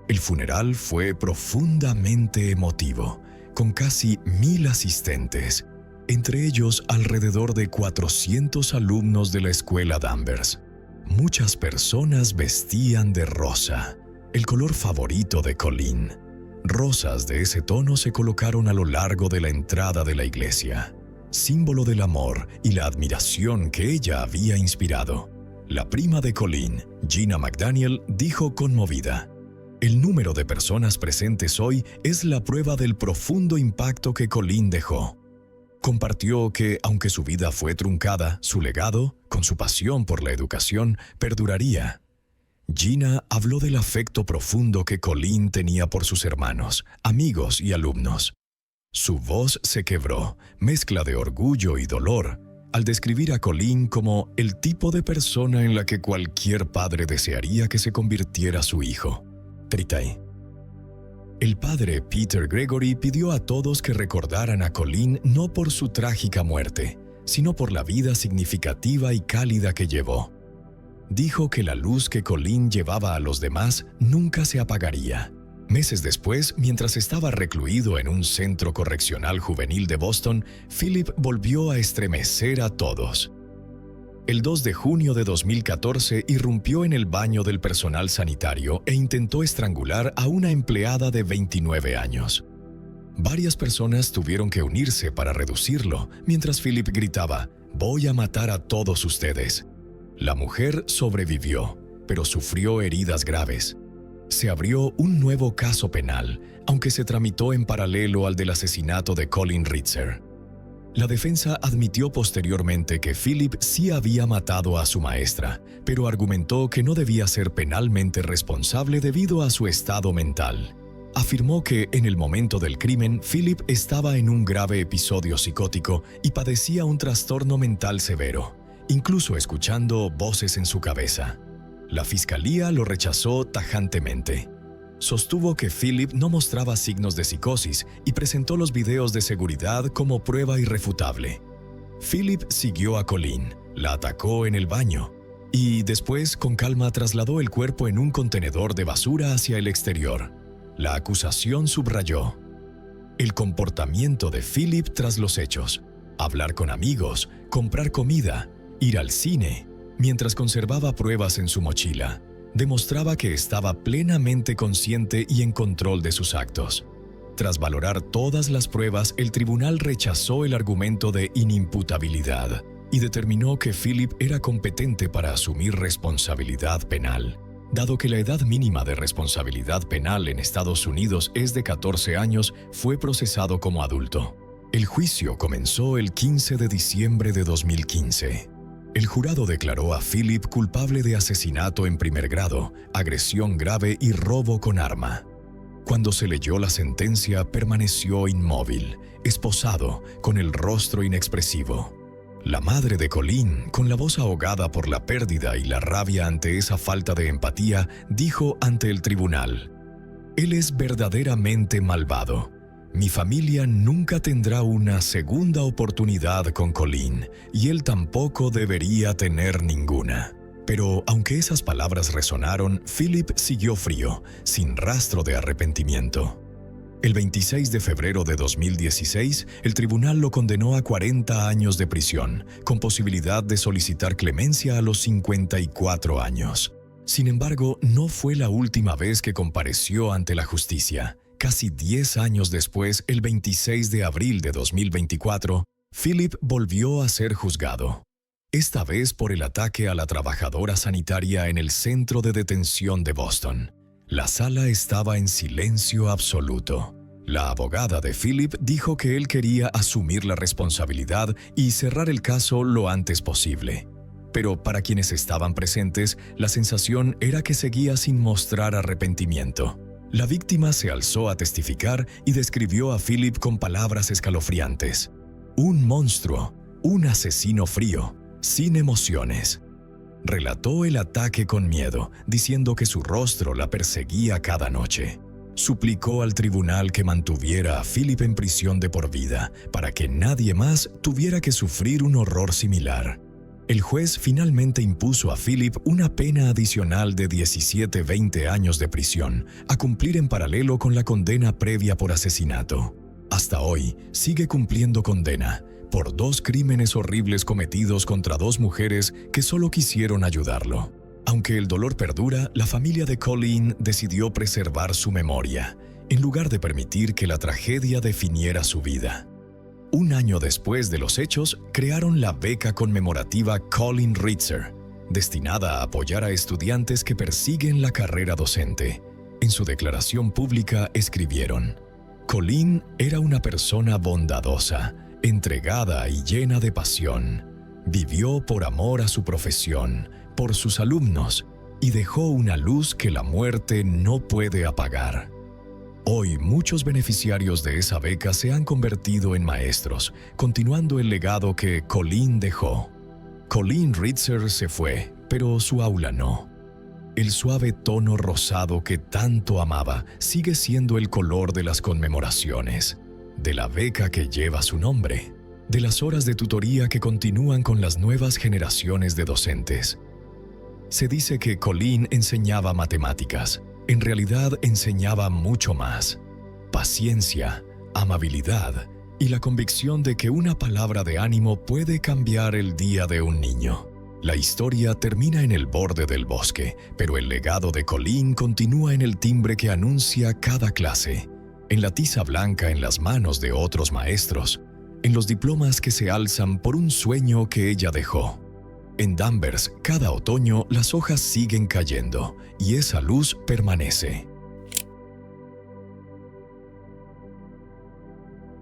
[SPEAKER 1] El funeral fue profundamente emotivo, con casi 1000 asistentes, entre ellos alrededor de 400 alumnos de la escuela Danvers. Muchas personas vestían de rosa, el color favorito de Colleen. Rosas de ese tono se colocaron a lo largo de la entrada de la iglesia, símbolo del amor y la admiración que ella había inspirado. La prima de Colleen, Gina McDaniel, dijo conmovida: «El número de personas presentes hoy es la prueba del profundo impacto que Colleen dejó». Compartió que, aunque su vida fue truncada, su legado, con su pasión por la educación, perduraría. Gina habló del afecto profundo que Colleen tenía por sus hermanos, amigos y alumnos. Su voz se quebró, mezcla de orgullo y dolor, al describir a Colleen como el tipo de persona en la que cualquier padre desearía que se convirtiera su hijo. Tritai. El padre Peter Gregory pidió a todos que recordaran a Colleen no por su trágica muerte, sino por la vida significativa y cálida que llevó. Dijo que la luz que Colleen llevaba a los demás nunca se apagaría. Meses después, mientras estaba recluido en un centro correccional juvenil de Boston, Philip volvió a estremecer a todos. El 2 de junio de 2014 irrumpió en el baño del personal sanitario e intentó estrangular a una empleada de 29 años. Varias personas tuvieron que unirse para reducirlo, mientras Philip gritaba: «Voy a matar a todos ustedes». La mujer sobrevivió, pero sufrió heridas graves. Se abrió un nuevo caso penal, aunque se tramitó en paralelo al del asesinato de Colleen Ritzer. La defensa admitió posteriormente que Philip sí había matado a su maestra, pero argumentó que no debía ser penalmente responsable debido a su estado mental. Afirmó que en el momento del crimen, Philip estaba en un grave episodio psicótico y padecía un trastorno mental severo, incluso escuchando voces en su cabeza. La fiscalía lo rechazó tajantemente. Sostuvo que Philip no mostraba signos de psicosis y presentó los videos de seguridad como prueba irrefutable. Philip siguió a Colleen, la atacó en el baño y después, con calma, trasladó el cuerpo en un contenedor de basura hacia el exterior. La acusación subrayó el comportamiento de Philip tras los hechos: hablar con amigos, comprar comida, ir al cine, mientras conservaba pruebas en su mochila. Demostraba que estaba plenamente consciente y en control de sus actos. Tras valorar todas las pruebas, el tribunal rechazó el argumento de inimputabilidad y determinó que Philip era competente para asumir responsabilidad penal. Dado que la edad mínima de responsabilidad penal en Estados Unidos es de 14 años, fue procesado como adulto. El juicio comenzó el 15 de diciembre de 2015. El jurado declaró a Philip culpable de asesinato en primer grado, agresión grave y robo con arma. Cuando se leyó la sentencia, permaneció inmóvil, esposado, con el rostro inexpresivo. La madre de Colleen, con la voz ahogada por la pérdida y la rabia ante esa falta de empatía, dijo ante el tribunal: «Él es verdaderamente malvado. Mi familia nunca tendrá una segunda oportunidad con Colleen, y él tampoco debería tener ninguna». Pero aunque esas palabras resonaron, Philip siguió frío, sin rastro de arrepentimiento. El 26 de febrero de 2016, el tribunal lo condenó a 40 años de prisión, con posibilidad de solicitar clemencia a los 54 años. Sin embargo, no fue la última vez que compareció ante la justicia. Casi 10 años después, el 26 de abril de 2024, Philip volvió a ser juzgado. Esta vez por el ataque a la trabajadora sanitaria en el centro de detención de Boston. La sala estaba en silencio absoluto. La abogada de Philip dijo que él quería asumir la responsabilidad y cerrar el caso lo antes posible. Pero para quienes estaban presentes, la sensación era que seguía sin mostrar arrepentimiento. La víctima se alzó a testificar y describió a Philip con palabras escalofriantes. Un monstruo, un asesino frío, sin emociones. Relató el ataque con miedo, diciendo que su rostro la perseguía cada noche. Suplicó al tribunal que mantuviera a Philip en prisión de por vida, para que nadie más tuviera que sufrir un horror similar. El juez finalmente impuso a Philip una pena adicional de 17-20 años de prisión, a cumplir en paralelo con la condena previa por asesinato. Hasta hoy, sigue cumpliendo condena por 2 crímenes horribles cometidos contra 2 mujeres que solo quisieron ayudarlo. Aunque el dolor perdura, la familia de Colleen decidió preservar su memoria, en lugar de permitir que la tragedia definiera su vida. Un año después de los hechos, crearon la beca conmemorativa Colleen Ritzer, destinada a apoyar a estudiantes que persiguen la carrera docente. En su declaración pública escribieron: Colleen era una persona bondadosa, entregada y llena de pasión. Vivió por amor a su profesión, por sus alumnos, y dejó una luz que la muerte no puede apagar. Hoy, muchos beneficiarios de esa beca se han convertido en maestros, continuando el legado que Colleen dejó. Colleen Ritzer se fue, pero su aula no. El suave tono rosado que tanto amaba sigue siendo el color de las conmemoraciones, de la beca que lleva su nombre, de las horas de tutoría que continúan con las nuevas generaciones de docentes. Se dice que Colleen enseñaba matemáticas. En realidad enseñaba mucho más: paciencia, amabilidad y la convicción de que una palabra de ánimo puede cambiar el día de un niño. La historia termina en el borde del bosque, pero el legado de Colleen continúa en el timbre que anuncia cada clase, en la tiza blanca en las manos de otros maestros, en los diplomas que se alzan por un sueño que ella dejó. En Danvers, cada otoño las hojas siguen cayendo y esa luz permanece.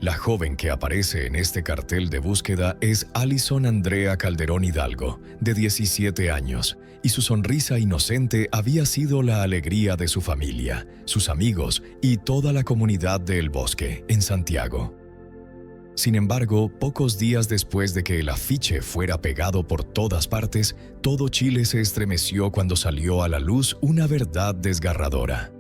[SPEAKER 1] La joven que aparece en este cartel de búsqueda es Alison Andrea Calderón Hidalgo, de 17 años, y su sonrisa inocente había sido la alegría de su familia, sus amigos y toda la comunidad de El Bosque, en Santiago. Sin embargo, pocos días después de que el afiche fuera pegado por todas partes, todo Chile se estremeció cuando salió a la luz una verdad desgarradora.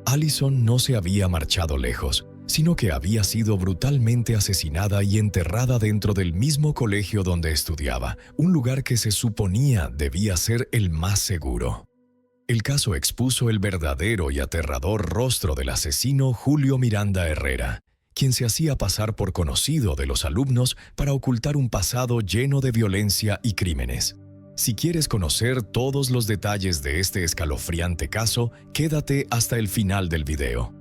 [SPEAKER 1] Alison no se había marchado lejos, sino que había sido brutalmente asesinada y enterrada dentro del mismo colegio donde estudiaba, un lugar que se suponía debía ser el más seguro. El caso expuso el verdadero y aterrador rostro del asesino Julio Miranda Herrera, quien se hacía pasar por conocido de los alumnos para ocultar un pasado lleno de violencia y crímenes. Si quieres conocer todos los detalles de este escalofriante caso, quédate hasta el final del video.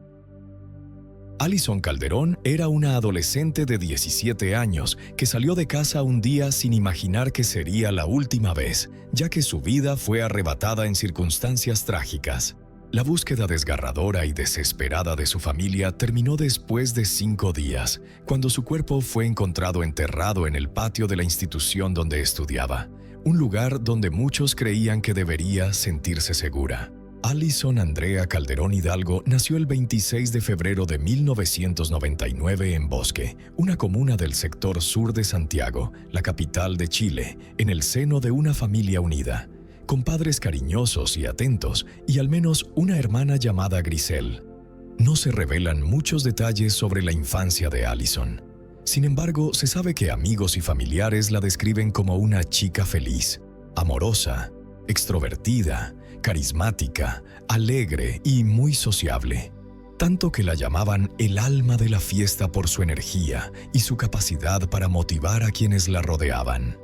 [SPEAKER 1] Alison Calderón era una adolescente de 17 años que salió de casa un día sin imaginar que sería la última vez, ya que su vida fue arrebatada en circunstancias trágicas. La búsqueda desgarradora y desesperada de su familia terminó después de 5 días, cuando su cuerpo fue encontrado enterrado en el patio de la institución donde estudiaba, un lugar donde muchos creían que debería sentirse segura. Alison Andrea Calderón Hidalgo nació el 26 de febrero de 1999 en Bosque, una comuna del sector sur de Santiago, la capital de Chile, en el seno de una familia unida, con padres cariñosos y atentos, y al menos una hermana llamada Grisel. No se revelan muchos detalles sobre la infancia de Alison. Sin embargo, se sabe que amigos y familiares la describen como una chica feliz, amorosa, extrovertida, carismática, alegre y muy sociable. Tanto que la llamaban el alma de la fiesta por su energía y su capacidad para motivar a quienes la rodeaban.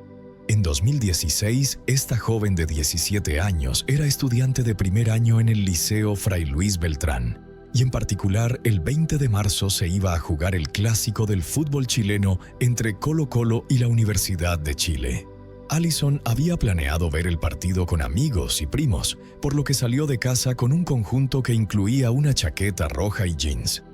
[SPEAKER 1] En 2016, esta joven de 17 años era estudiante de primer año en el Liceo Fray Luis Beltrán, y en particular el 20 de marzo se iba a jugar el clásico del fútbol chileno entre Colo-Colo y la Universidad de Chile. Alison había planeado ver el partido con amigos y primos, por lo que salió de casa con un conjunto que incluía una chaqueta roja y jeans.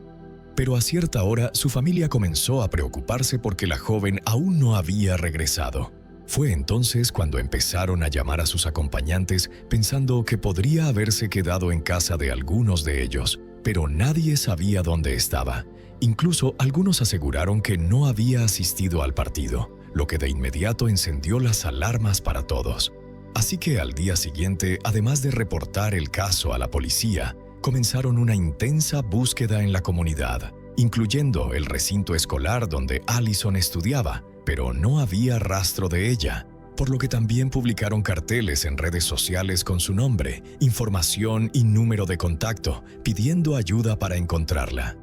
[SPEAKER 1] Pero a cierta hora su familia comenzó a preocuparse porque la joven aún no había regresado. Fue entonces cuando empezaron a llamar a sus acompañantes pensando que podría haberse quedado en casa de algunos de ellos, pero nadie sabía dónde estaba, Incluso algunos aseguraron que no había asistido al partido, lo que de inmediato encendió las alarmas para todos. Así que al día siguiente, además de reportar el caso a la policía, comenzaron una intensa búsqueda en la comunidad, incluyendo el recinto escolar donde Allison estudiaba, pero no había rastro de ella, por lo que también publicaron carteles en redes sociales con su nombre, información y número de contacto, pidiendo ayuda para encontrarla.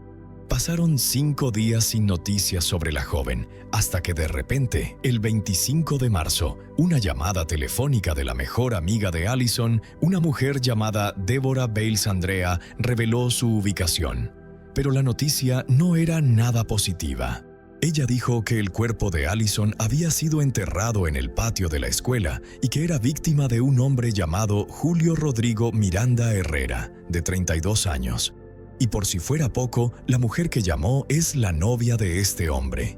[SPEAKER 1] Pasaron 5 días sin noticias sobre la joven, hasta que de repente, el 25 de marzo, una llamada telefónica de la mejor amiga de Allison, una mujer llamada Deborah Bales Andrea, reveló su ubicación. Pero la noticia no era nada positiva. Ella dijo que el cuerpo de Allison había sido enterrado en el patio de la escuela y que era víctima de un hombre llamado Julio Rodrigo Miranda Herrera, de 32 años. Y por si fuera poco, la mujer que llamó es la novia de este hombre.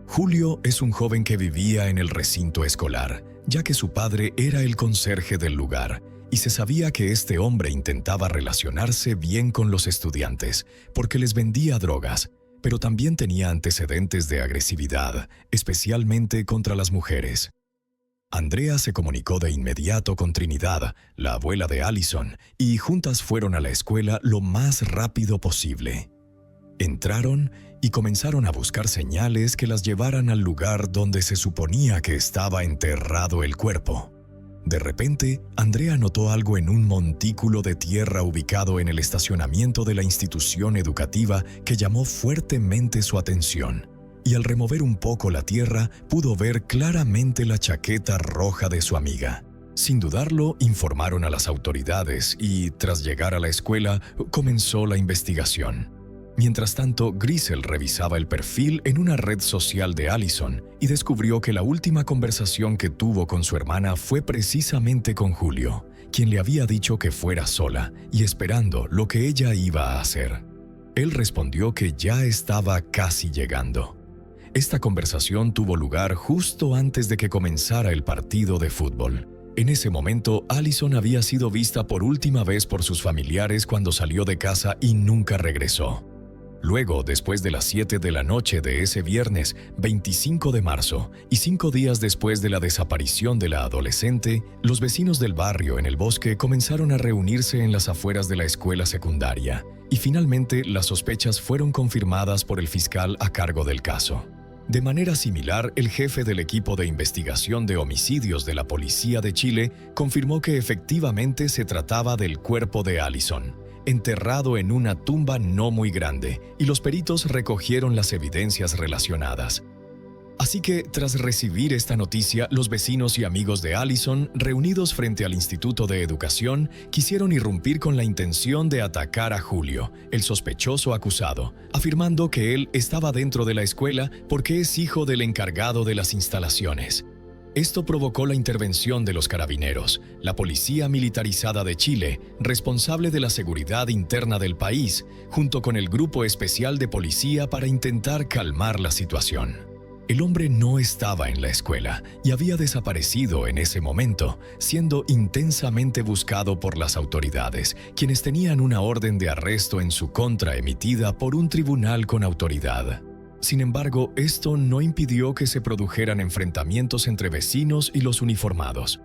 [SPEAKER 1] Julio es un joven que vivía en el recinto escolar, ya que su padre era el conserje del lugar, y se sabía que este hombre intentaba relacionarse bien con los estudiantes, porque les vendía drogas, pero también tenía antecedentes de agresividad, especialmente contra las mujeres. Andrea se comunicó de inmediato con Trinidad, la abuela de Allison, y juntas fueron a la escuela lo más rápido posible. Entraron y comenzaron a buscar señales que las llevaran al lugar donde se suponía que estaba enterrado el cuerpo. De repente, Andrea notó algo en un montículo de tierra ubicado en el estacionamiento de la institución educativa que llamó fuertemente su atención. Y al remover un poco la tierra, pudo ver claramente la chaqueta roja de su amiga. Sin dudarlo, informaron a las autoridades y, tras llegar a la escuela, comenzó la investigación. Mientras tanto, Grisel revisaba el perfil en una red social de Allison y descubrió que la última conversación que tuvo con su hermana fue precisamente con Julio, quien le había dicho que fuera sola y esperando lo que ella iba a hacer. Él respondió que ya estaba casi llegando. Esta conversación tuvo lugar justo antes de que comenzara el partido de fútbol. En ese momento, Allison había sido vista por última vez por sus familiares cuando salió de casa y nunca regresó. Luego, después de las 7 de la noche de ese viernes 25 de marzo y 5 días después de la desaparición de la adolescente, los vecinos del barrio en el bosque comenzaron a reunirse en las afueras de la escuela secundaria y finalmente las sospechas fueron confirmadas por el fiscal a cargo del caso. De manera similar, el jefe del equipo de investigación de homicidios de la Policía de Chile confirmó que efectivamente se trataba del cuerpo de Allison, enterrado en una tumba no muy grande, y los peritos recogieron las evidencias relacionadas. Así que, tras recibir esta noticia, los vecinos y amigos de Allison, reunidos frente al Instituto de Educación, quisieron irrumpir con la intención de atacar a Julio, el sospechoso acusado, afirmando que él estaba dentro de la escuela porque es hijo del encargado de las instalaciones. Esto provocó la intervención de los carabineros, la Policía Militarizada de Chile, responsable de la seguridad interna del país, junto con el Grupo Especial de Policía para intentar calmar la situación. El hombre no estaba en la escuela y había desaparecido en ese momento, siendo intensamente buscado por las autoridades, quienes tenían una orden de arresto en su contra emitida por un tribunal con autoridad. Sin embargo, esto no impidió que se produjeran enfrentamientos entre vecinos y los uniformados.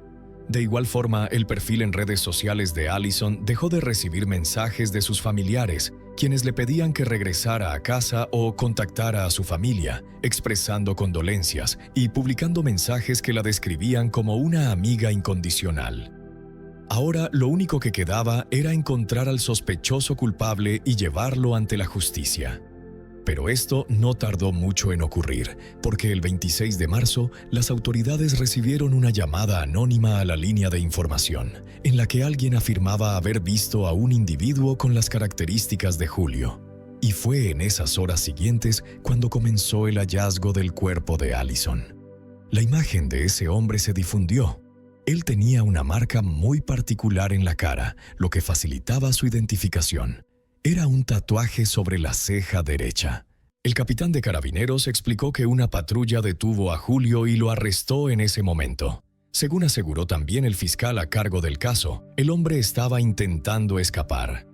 [SPEAKER 1] De igual forma, el perfil en redes sociales de Allison dejó de recibir mensajes de sus familiares, quienes le pedían que regresara a casa o contactara a su familia, expresando condolencias y publicando mensajes que la describían como una amiga incondicional. Ahora, lo único que quedaba era encontrar al sospechoso culpable y llevarlo ante la justicia. Pero esto no tardó mucho en ocurrir, porque el 26 de marzo las autoridades recibieron una llamada anónima a la línea de información, en la que alguien afirmaba haber visto a un individuo con las características de Julio. Y fue en esas horas siguientes cuando comenzó el hallazgo del cuerpo de Allison. La imagen de ese hombre se difundió. Él tenía una marca muy particular en la cara, lo que facilitaba su identificación. Era un tatuaje sobre la ceja derecha. El capitán de carabineros explicó que una patrulla detuvo a Julio y lo arrestó en ese momento. Según aseguró también el fiscal a cargo del caso, el hombre estaba intentando escapar.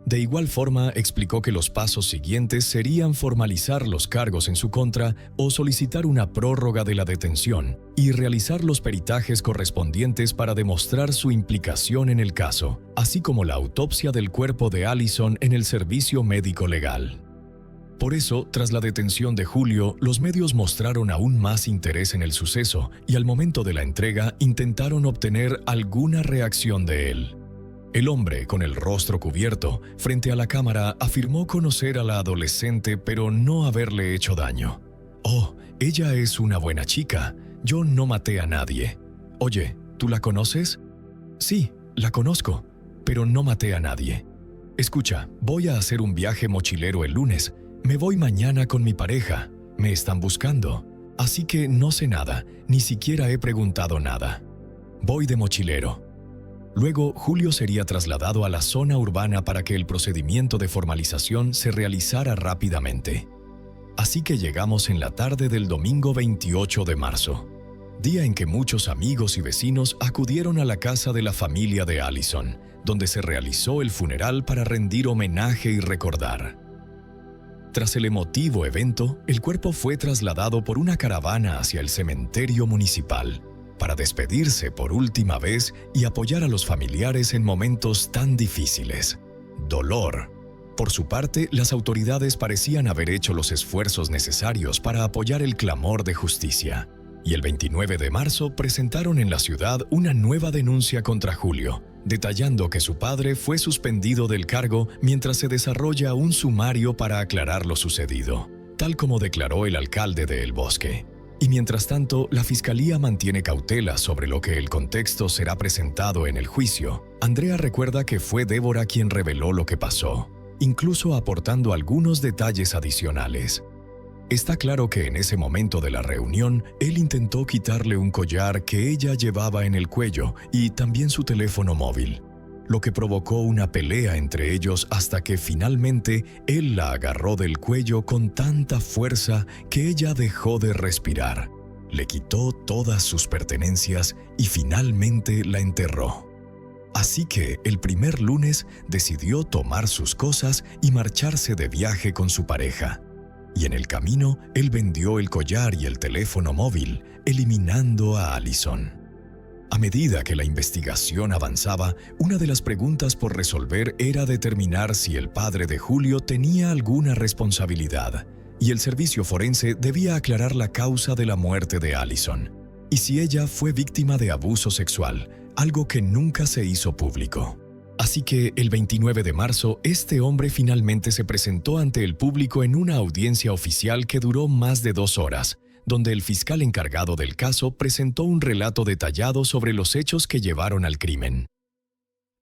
[SPEAKER 1] De igual forma, explicó que los pasos siguientes serían formalizar los cargos en su contra o solicitar una prórroga de la detención y realizar los peritajes correspondientes para demostrar su implicación en el caso, así como la autopsia del cuerpo de Allison en el servicio médico legal. Por eso, tras la detención de Julio, los medios mostraron aún más interés en el suceso y al momento de la entrega intentaron obtener alguna reacción de él. El hombre, con el rostro cubierto, frente a la cámara, afirmó conocer a la adolescente pero no haberle hecho daño. «Oh, ella es una buena chica. Yo no maté a nadie. Oye, ¿tú la conoces?» «Sí, la conozco, pero no maté a nadie. Escucha, voy a hacer un viaje mochilero el lunes. Me voy mañana con mi pareja. Me están buscando. Así que no sé nada, ni siquiera he preguntado nada. Voy de mochilero». Luego, Julio sería trasladado a la zona urbana para que el procedimiento de formalización se realizara rápidamente. Así que llegamos en la tarde del domingo 28 de marzo, día en que muchos amigos y vecinos acudieron a la casa de la familia de Allison, donde se realizó el funeral para rendir homenaje y recordar. Tras el emotivo evento, el cuerpo fue trasladado por una caravana hacia el cementerio municipal, para despedirse por última vez y apoyar a los familiares en momentos tan difíciles. Dolor. Por su parte, las autoridades parecían haber hecho los esfuerzos necesarios para apoyar el clamor de justicia. Y el 29 de marzo presentaron en la ciudad una nueva denuncia contra Julio, detallando que su padre fue suspendido del cargo mientras se desarrolla un sumario para aclarar lo sucedido, tal como declaró el alcalde de El Bosque. Y mientras tanto, la Fiscalía mantiene cautela sobre lo que el contexto será presentado en el juicio. Andrea recuerda que fue Débora quien reveló lo que pasó, incluso aportando algunos detalles adicionales. Está claro que en ese momento de la reunión, él intentó quitarle un collar que ella llevaba en el cuello y también su teléfono móvil, lo que provocó una pelea entre ellos hasta que finalmente él la agarró del cuello con tanta fuerza que ella dejó de respirar. Le quitó todas sus pertenencias y finalmente la enterró. Así que el primer lunes decidió tomar sus cosas y marcharse de viaje con su pareja. Y en el camino, él vendió el collar y el teléfono móvil, eliminando a Allison. A medida que la investigación avanzaba, una de las preguntas por resolver era determinar si el padre de Julio tenía alguna responsabilidad, y el servicio forense debía aclarar la causa de la muerte de Allison, y si ella fue víctima de abuso sexual, algo que nunca se hizo público. Así que el 29 de marzo, este hombre finalmente se presentó ante el público en una audiencia oficial que duró más de 2 horas, donde el fiscal encargado del caso presentó un relato detallado sobre los hechos que llevaron al crimen.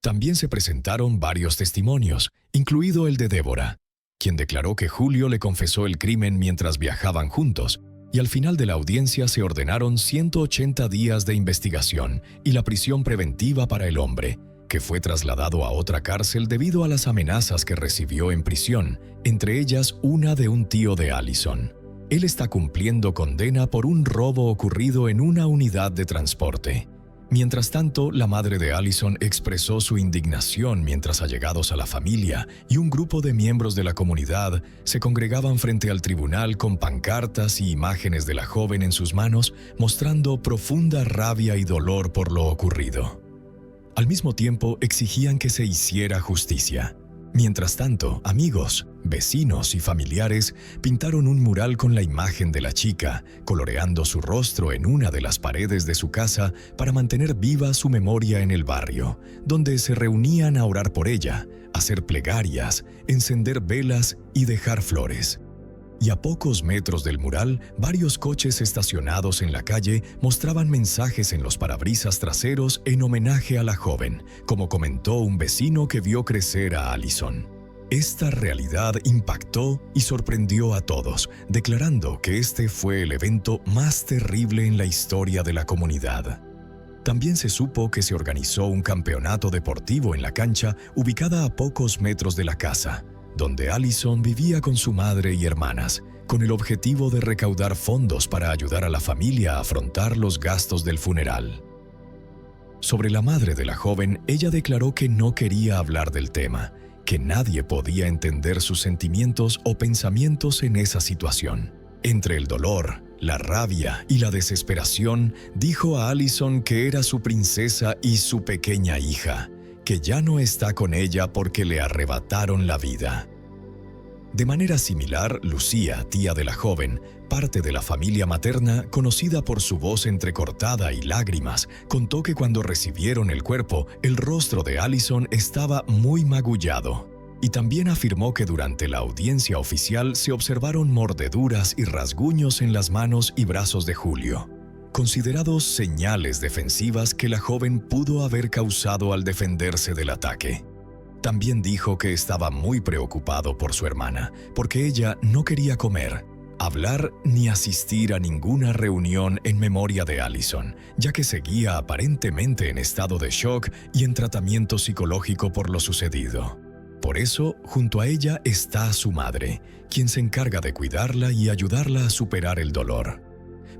[SPEAKER 1] También se presentaron varios testimonios, incluido el de Débora, quien declaró que Julio le confesó el crimen mientras viajaban juntos, y al final de la audiencia se ordenaron 180 días de investigación y la prisión preventiva para el hombre, que fue trasladado a otra cárcel debido a las amenazas que recibió en prisión, entre ellas una de un tío de Allison. Él está cumpliendo condena por un robo ocurrido en una unidad de transporte. Mientras tanto, la madre de Allison expresó su indignación mientras allegados a la familia y un grupo de miembros de la comunidad se congregaban frente al tribunal con pancartas y imágenes de la joven en sus manos, mostrando profunda rabia y dolor por lo ocurrido. Al mismo tiempo, exigían que se hiciera justicia. Mientras tanto, amigos, vecinos y familiares pintaron un mural con la imagen de la chica, coloreando su rostro en una de las paredes de su casa para mantener viva su memoria en el barrio, donde se reunían a orar por ella, hacer plegarias, encender velas y dejar flores. Y a pocos metros del mural, varios coches estacionados en la calle mostraban mensajes en los parabrisas traseros en homenaje a la joven, como comentó un vecino que vio crecer a Allison. Esta realidad impactó y sorprendió a todos, declarando que este fue el evento más terrible en la historia de la comunidad. También se supo que se organizó un campeonato deportivo en la cancha ubicada a pocos metros de la casa, donde Allison vivía con su madre y hermanas, con el objetivo de recaudar fondos para ayudar a la familia a afrontar los gastos del funeral. Sobre la madre de la joven, ella declaró que no quería hablar del tema, que nadie podía entender sus sentimientos o pensamientos en esa situación. Entre el dolor, la rabia y la desesperación, dijo a Allison que era su princesa y su pequeña hija, que ya no está con ella porque le arrebataron la vida. De manera similar, Lucía, tía de la joven, parte de la familia materna, conocida por su voz entrecortada y lágrimas, contó que cuando recibieron el cuerpo, el rostro de Allison estaba muy magullado. Y también afirmó que durante la audiencia oficial se observaron mordeduras y rasguños en las manos y brazos de Julio, considerados señales defensivas que la joven pudo haber causado al defenderse del ataque. También dijo que estaba muy preocupado por su hermana, porque ella no quería comer, hablar ni asistir a ninguna reunión en memoria de Allison, ya que seguía aparentemente en estado de shock y en tratamiento psicológico por lo sucedido. Por eso, junto a ella está su madre, quien se encarga de cuidarla y ayudarla a superar el dolor.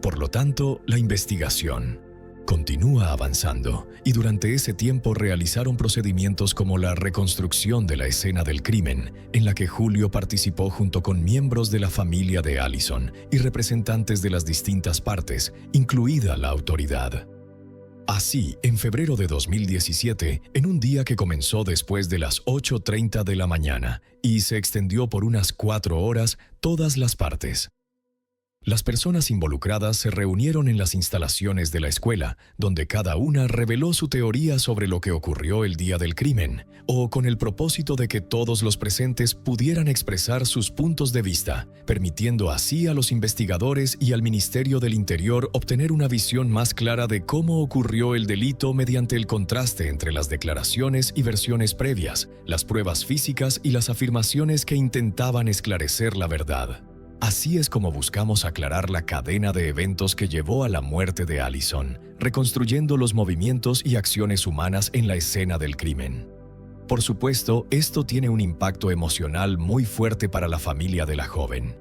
[SPEAKER 1] Por lo tanto, la investigación continúa avanzando, y durante ese tiempo realizaron procedimientos como la reconstrucción de la escena del crimen, en la que Julio participó junto con miembros de la familia de Allison y representantes de las distintas partes, incluida la autoridad. Así, en febrero de 2017, en un día que comenzó después de las 8:30 de la mañana y se extendió por unas 4 horas, todas las partes. Las personas involucradas se reunieron en las instalaciones de la escuela, donde cada una reveló su teoría sobre lo que ocurrió el día del crimen, o con el propósito de que todos los presentes pudieran expresar sus puntos de vista, permitiendo así a los investigadores y al Ministerio del Interior obtener una visión más clara de cómo ocurrió el delito mediante el contraste entre las declaraciones y versiones previas, las pruebas físicas y las afirmaciones que intentaban esclarecer la verdad. Así es como buscamos aclarar la cadena de eventos que llevó a la muerte de Allison, reconstruyendo los movimientos y acciones humanas en la escena del crimen. Por supuesto, esto tiene un impacto emocional muy fuerte para la familia de la joven.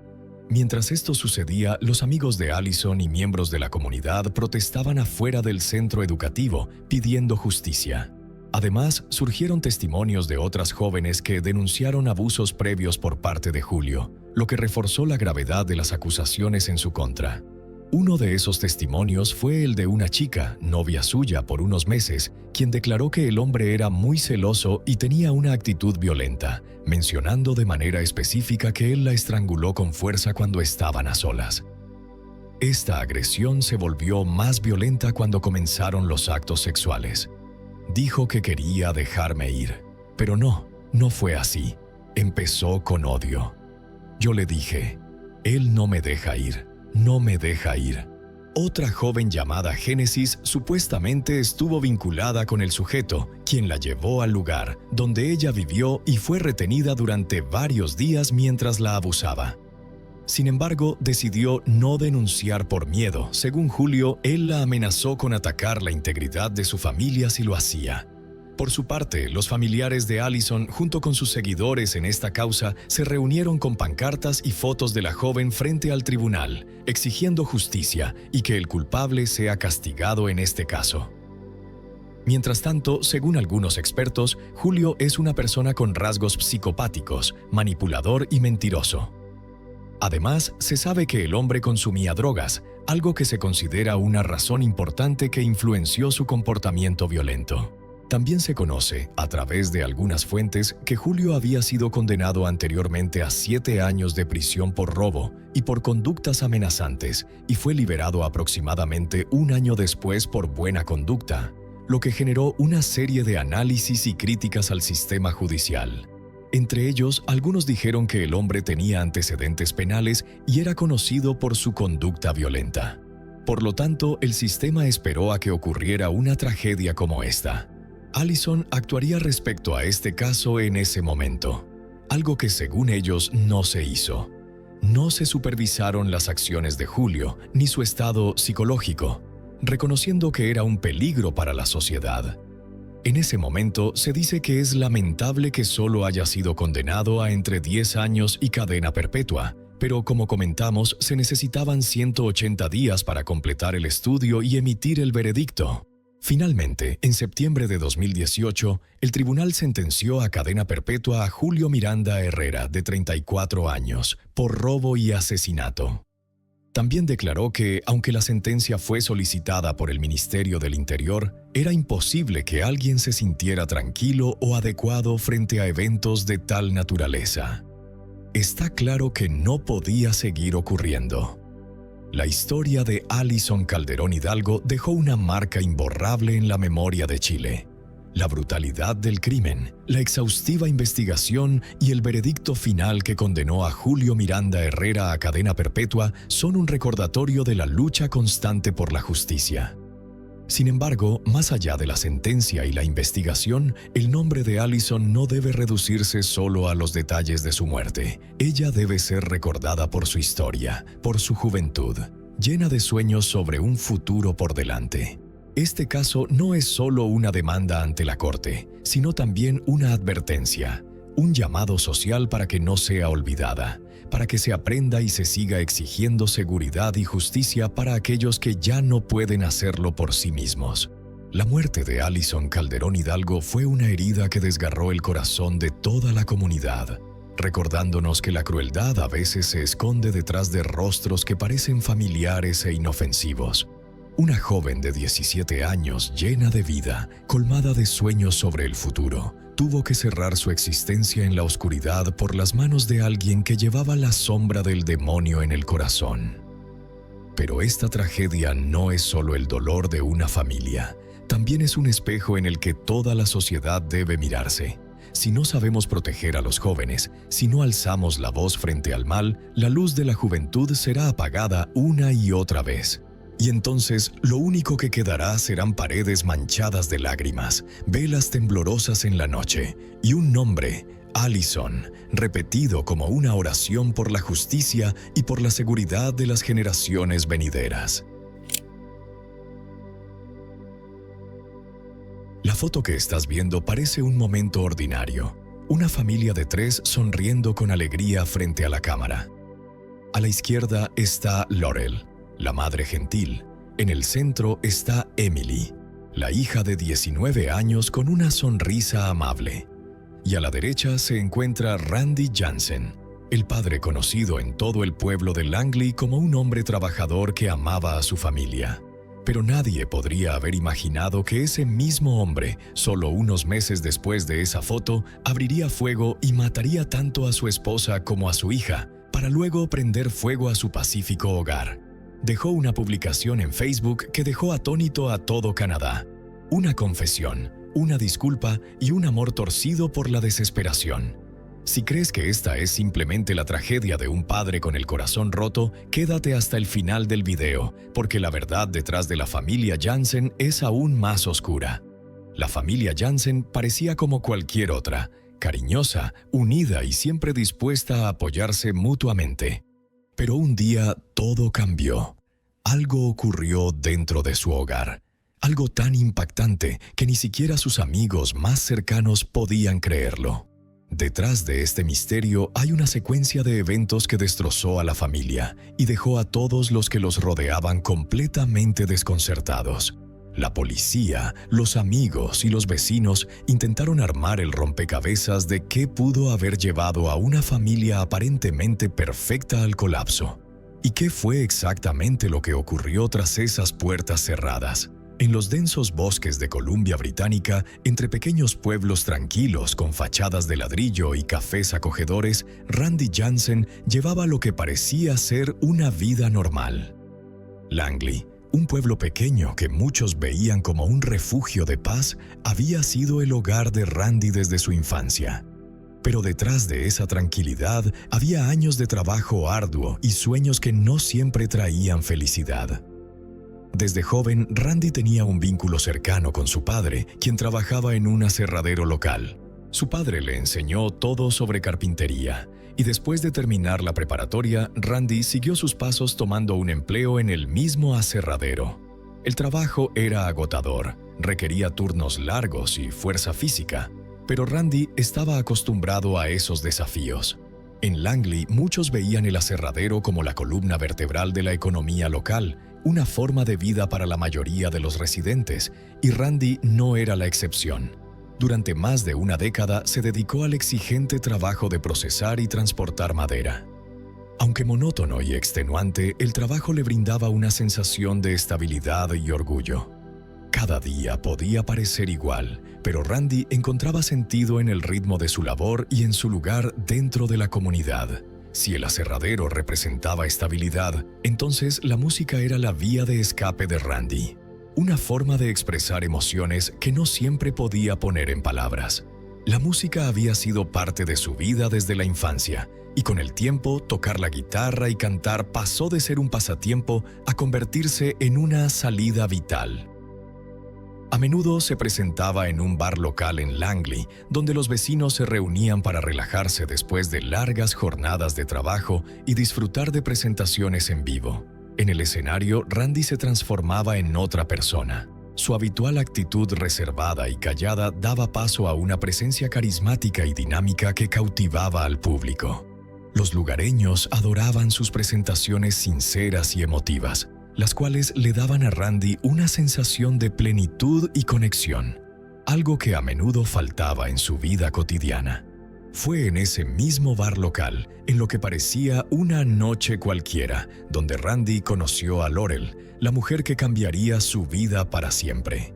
[SPEAKER 1] Mientras esto sucedía, los amigos de Allison y miembros de la comunidad protestaban afuera del centro educativo, pidiendo justicia. Además, surgieron testimonios de otras jóvenes que denunciaron abusos previos por parte de Julio, lo que reforzó la gravedad de las acusaciones en su contra. Uno de esos testimonios fue el de una chica, novia suya por unos meses, quien declaró que el hombre era muy celoso y tenía una actitud violenta, mencionando de manera específica que él la estranguló con fuerza cuando estaban a solas. Esta agresión se volvió más violenta cuando comenzaron los actos sexuales. Dijo que quería dejarme ir, pero no fue así. Empezó con odio. Yo le dije, él no me deja ir, no me deja ir. Otra joven llamada Génesis supuestamente estuvo vinculada con el sujeto, quien la llevó al lugar donde ella vivió y fue retenida durante varios días mientras la abusaba. Sin embargo, decidió no denunciar por miedo. Según Julio, él la amenazó con atacar la integridad de su familia si lo hacía. Por su parte, los familiares de Allison, junto con sus seguidores en esta causa, se reunieron con pancartas y fotos de la joven frente al tribunal, exigiendo justicia y que el culpable sea castigado en este caso. Mientras tanto, según algunos expertos, Julio es una persona con rasgos psicopáticos, manipulador y mentiroso. Además, se sabe que el hombre consumía drogas, algo que se considera una razón importante que influenció su comportamiento violento. También se conoce, a través de algunas fuentes, que Julio había sido condenado anteriormente a 7 años de prisión por robo y por conductas amenazantes, y fue liberado aproximadamente 1 año después por buena conducta, lo que generó una serie de análisis y críticas al sistema judicial. Entre ellos, algunos dijeron que el hombre tenía antecedentes penales y era conocido por su conducta violenta. Por lo tanto, el sistema esperó a que ocurriera una tragedia como esta. Allison actuaría respecto a este caso en ese momento, algo que según ellos no se hizo. No se supervisaron las acciones de Julio ni su estado psicológico, reconociendo que era un peligro para la sociedad. En ese momento se dice que es lamentable que solo haya sido condenado a entre 10 años y cadena perpetua, pero como comentamos, se necesitaban 180 días para completar el estudio y emitir el veredicto. Finalmente, en septiembre de 2018, el tribunal sentenció a cadena perpetua a Julio Miranda Herrera, de 34 años, por robo y asesinato. También declaró que, aunque la sentencia fue solicitada por el Ministerio del Interior, era imposible que alguien se sintiera tranquilo o adecuado frente a eventos de tal naturaleza. Está claro que no podía seguir ocurriendo. La historia de Alison Calderón Hidalgo dejó una marca imborrable en la memoria de Chile. La brutalidad del crimen, la exhaustiva investigación y el veredicto final que condenó a Julio Miranda Herrera a cadena perpetua son un recordatorio de la lucha constante por la justicia. Sin embargo, más allá de la sentencia y la investigación, el nombre de Alison no debe reducirse solo a los detalles de su muerte. Ella debe ser recordada por su historia, por su juventud, llena de sueños sobre un futuro por delante. Este caso no es solo una demanda ante la Corte, sino también una advertencia, un llamado social para que no sea olvidada, para que se aprenda y se siga exigiendo seguridad y justicia para aquellos que ya no pueden hacerlo por sí mismos. La muerte de Alison Calderón Hidalgo fue una herida que desgarró el corazón de toda la comunidad, recordándonos que la crueldad a veces se esconde detrás de rostros que parecen familiares e inofensivos. Una joven de 17 años, llena de vida, colmada de sueños sobre el futuro, tuvo que cerrar su existencia en la oscuridad por las manos de alguien que llevaba la sombra del demonio en el corazón. Pero esta tragedia no es solo el dolor de una familia, también es un espejo en el que toda la sociedad debe mirarse. Si no sabemos proteger a los jóvenes, si no alzamos la voz frente al mal, la luz de la juventud será apagada una y otra vez. Y entonces, lo único que quedará serán paredes manchadas de lágrimas, velas temblorosas en la noche, y un nombre, Alison, repetido como una oración por la justicia y por la seguridad de las generaciones venideras. La foto que estás viendo parece un momento ordinario. Una familia de 3 sonriendo con alegría frente a la cámara. A la izquierda está Laurel, la madre gentil. En el centro está Emily, la hija de 19 años con una sonrisa amable. Y a la derecha se encuentra Randy Jansen, el padre conocido en todo el pueblo de Langley como un hombre trabajador que amaba a su familia. Pero nadie podría haber imaginado que ese mismo hombre, solo unos meses después de esa foto, abriría fuego y mataría tanto a su esposa como a su hija, para luego prender fuego a su pacífico hogar. Dejó una publicación en Facebook que dejó atónito a todo Canadá. Una confesión, una disculpa y un amor torcido por la desesperación. Si crees que esta es simplemente la tragedia de un padre con el corazón roto, quédate hasta el final del video, porque la verdad detrás de la familia Jansen es aún más oscura. La familia Jansen parecía como cualquier otra, cariñosa, unida y siempre dispuesta a apoyarse mutuamente. Pero un día todo cambió. Algo ocurrió dentro de su hogar. Algo tan impactante que ni siquiera sus amigos más cercanos podían creerlo. Detrás de este misterio hay una secuencia de eventos que destrozó a la familia y dejó a todos los que los rodeaban completamente desconcertados. La policía, los amigos y los vecinos intentaron armar el rompecabezas de qué pudo haber llevado a una familia aparentemente perfecta al colapso. ¿Y qué fue exactamente lo que ocurrió tras esas puertas cerradas? En los densos bosques de Columbia Británica, entre pequeños pueblos tranquilos con fachadas de ladrillo y cafés acogedores, Randy Jansen llevaba lo que parecía ser una vida normal. Langley, un pueblo pequeño que muchos veían como un refugio de paz, había sido el hogar de Randy desde su infancia. Pero detrás de esa tranquilidad había años de trabajo arduo y sueños que no siempre traían felicidad. Desde joven, Randy tenía un vínculo cercano con su padre, quien trabajaba en un aserradero local. Su padre le enseñó todo sobre carpintería, y después de terminar la preparatoria, Randy siguió sus pasos tomando un empleo en el mismo aserradero. El trabajo era agotador, requería turnos largos y fuerza física, pero Randy estaba acostumbrado a esos desafíos. En Langley, muchos veían el aserradero como la columna vertebral de la economía local, una forma de vida para la mayoría de los residentes, y Randy no era la excepción. Durante más de una década se dedicó al exigente trabajo de procesar y transportar madera. Aunque monótono y extenuante, el trabajo le brindaba una sensación de estabilidad y orgullo. Cada día podía parecer igual, pero Randy encontraba sentido en el ritmo de su labor y en su lugar dentro de la comunidad. Si el aserradero representaba estabilidad, entonces la música era la vía de escape de Randy, una forma de expresar emociones que no siempre podía poner en palabras. La música había sido parte de su vida desde la infancia, y con el tiempo, tocar la guitarra y cantar pasó de ser un pasatiempo a convertirse en una salida vital. A menudo se presentaba en un bar local en Langley, donde los vecinos se reunían para relajarse después de largas jornadas de trabajo y disfrutar de presentaciones en vivo. En el escenario, Randy se transformaba en otra persona. Su habitual actitud reservada y callada daba paso a una presencia carismática y dinámica que cautivaba al público. Los lugareños adoraban sus presentaciones sinceras y emotivas, las cuales le daban a Randy una sensación de plenitud y conexión, algo que a menudo faltaba en su vida cotidiana. Fue en ese mismo bar local, en lo que parecía una noche cualquiera, donde Randy conoció a Laurel, la mujer que cambiaría su vida para siempre.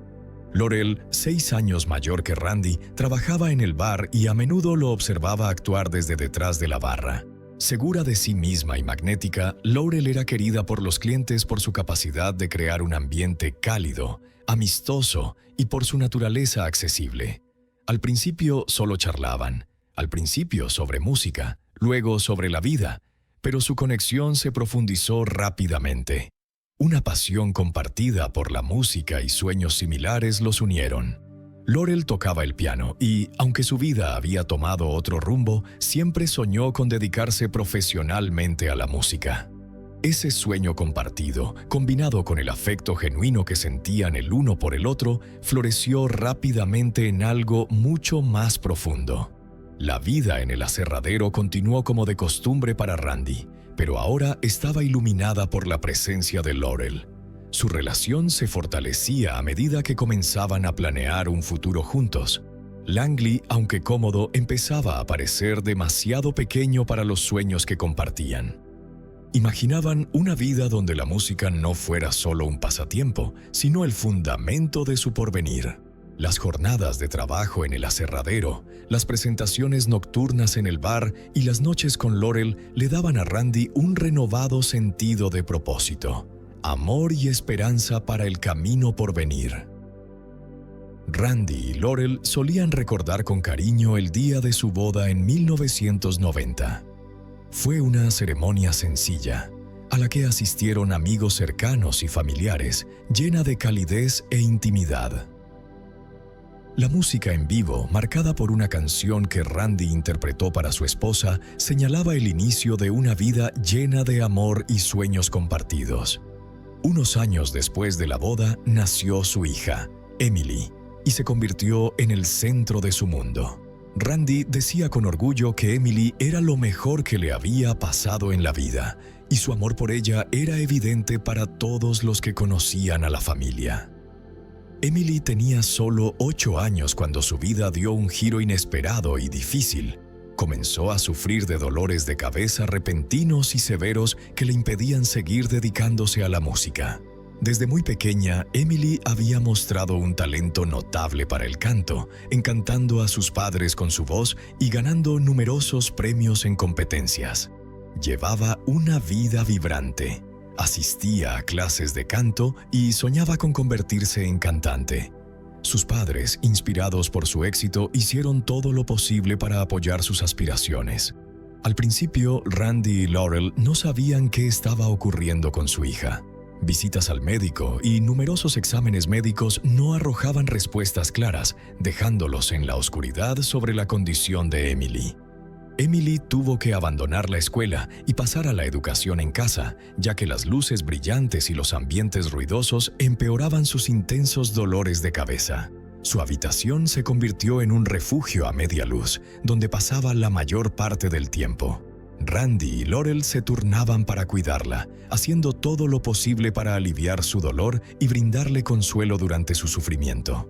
[SPEAKER 1] Laurel, 6 años mayor que Randy, trabajaba en el bar y a menudo lo observaba actuar desde detrás de la barra. Segura de sí misma y magnética, Laurel era querida por los clientes por su capacidad de crear un ambiente cálido, amistoso y por su naturaleza accesible. Al principio solo charlaban, al principio sobre música, luego sobre la vida, pero su conexión se profundizó rápidamente. Una pasión compartida por la música y sueños similares los unieron. Laurel tocaba el piano y, aunque su vida había tomado otro rumbo, siempre soñó con dedicarse profesionalmente a la música. Ese sueño compartido, combinado con el afecto genuino que sentían el uno por el otro, floreció rápidamente en algo mucho más profundo. La vida en el aserradero continuó como de costumbre para Randy, pero ahora estaba iluminada por la presencia de Laurel. Su relación se fortalecía a medida que comenzaban a planear un futuro juntos. Langley, aunque cómodo, empezaba a parecer demasiado pequeño para los sueños que compartían. Imaginaban una vida donde la música no fuera solo un pasatiempo, sino el fundamento de su porvenir. Las jornadas de trabajo en el aserradero, las presentaciones nocturnas en el bar y las noches con Laurel le daban a Randy un renovado sentido de propósito, amor y esperanza para el camino por venir. Randy y Laurel solían recordar con cariño el día de su boda en 1990. Fue una ceremonia sencilla, a la que asistieron amigos cercanos y familiares, llena de calidez e intimidad. La música en vivo, marcada por una canción que Randy interpretó para su esposa, señalaba el inicio de una vida llena de amor y sueños compartidos. Unos años después de la boda, nació su hija, Emily, y se convirtió en el centro de su mundo. Randy decía con orgullo que Emily era lo mejor que le había pasado en la vida, y su amor por ella era evidente para todos los que conocían a la familia. Emily tenía solo 8 años cuando su vida dio un giro inesperado y difícil. Comenzó a sufrir de dolores de cabeza repentinos y severos que le impedían seguir dedicándose a la música. Desde muy pequeña, Emily había mostrado un talento notable para el canto, encantando a sus padres con su voz y ganando numerosos premios en competencias. Llevaba una vida vibrante. Asistía a clases de canto y soñaba con convertirse en cantante. Sus padres, inspirados por su éxito, hicieron todo lo posible para apoyar sus aspiraciones. Al principio, Randy y Laurel no sabían qué estaba ocurriendo con su hija. Visitas al médico y numerosos exámenes médicos no arrojaban respuestas claras, dejándolos en la oscuridad sobre la condición de Emily. Emily tuvo que abandonar la escuela y pasar a la educación en casa, ya que las luces brillantes y los ambientes ruidosos empeoraban sus intensos dolores de cabeza. Su habitación se convirtió en un refugio a media luz, donde pasaba la mayor parte del tiempo. Randy y Laurel se turnaban para cuidarla, haciendo todo lo posible para aliviar su dolor y brindarle consuelo durante su sufrimiento.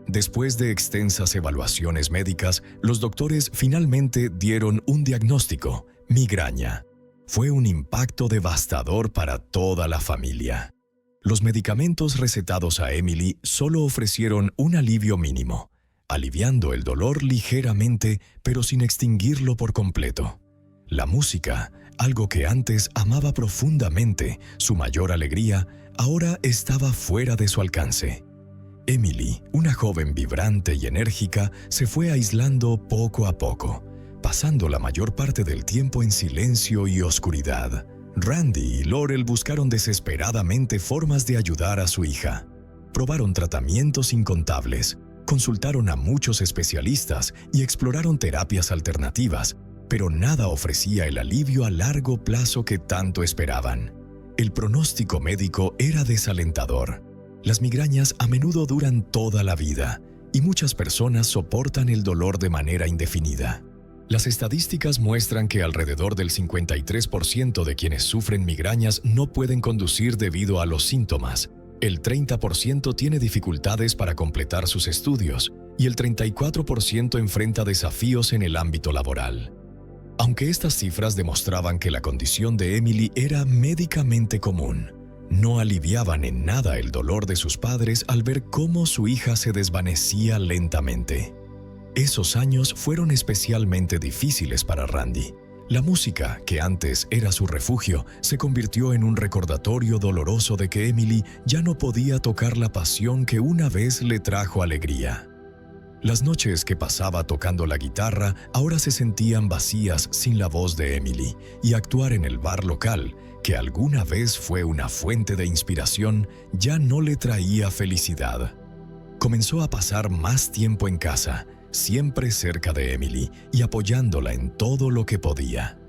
[SPEAKER 1] Después de extensas evaluaciones médicas, los doctores finalmente dieron un diagnóstico: migraña. Fue un impacto devastador para toda la familia. Los medicamentos recetados a Emily solo ofrecieron un alivio mínimo, aliviando el dolor ligeramente, pero sin extinguirlo por completo. La música, algo que antes amaba profundamente, su mayor alegría, ahora estaba fuera de su alcance. Emily, una joven vibrante y enérgica, se fue aislando poco a poco, pasando la mayor parte del tiempo en silencio y oscuridad. Randy y Laurel buscaron desesperadamente formas de ayudar a su hija. Probaron tratamientos incontables, consultaron a muchos especialistas y exploraron terapias alternativas, pero nada ofrecía el alivio a largo plazo que tanto esperaban. El pronóstico médico era desalentador. Las migrañas a menudo duran toda la vida y muchas personas soportan el dolor de manera indefinida. Las estadísticas muestran que alrededor del 53% de quienes sufren migrañas no pueden conducir debido a los síntomas. El 30% tiene dificultades para completar sus estudios y el 34% enfrenta desafíos en el ámbito laboral. Aunque estas cifras demostraban que la condición de Emily era médicamente común, no aliviaban en nada el dolor de sus padres al ver cómo su hija se desvanecía lentamente. Esos años fueron especialmente difíciles para Randy. La música, que antes era su refugio, se convirtió en un recordatorio doloroso de que Emily ya no podía tocar la pasión que una vez le trajo alegría. Las noches que pasaba tocando la guitarra ahora se sentían vacías sin la voz de Emily, y actuar en el bar local, que alguna vez fue una fuente de inspiración, ya no le traía felicidad. Comenzó a pasar más tiempo en casa, siempre cerca de Emily y apoyándola en todo lo que podía.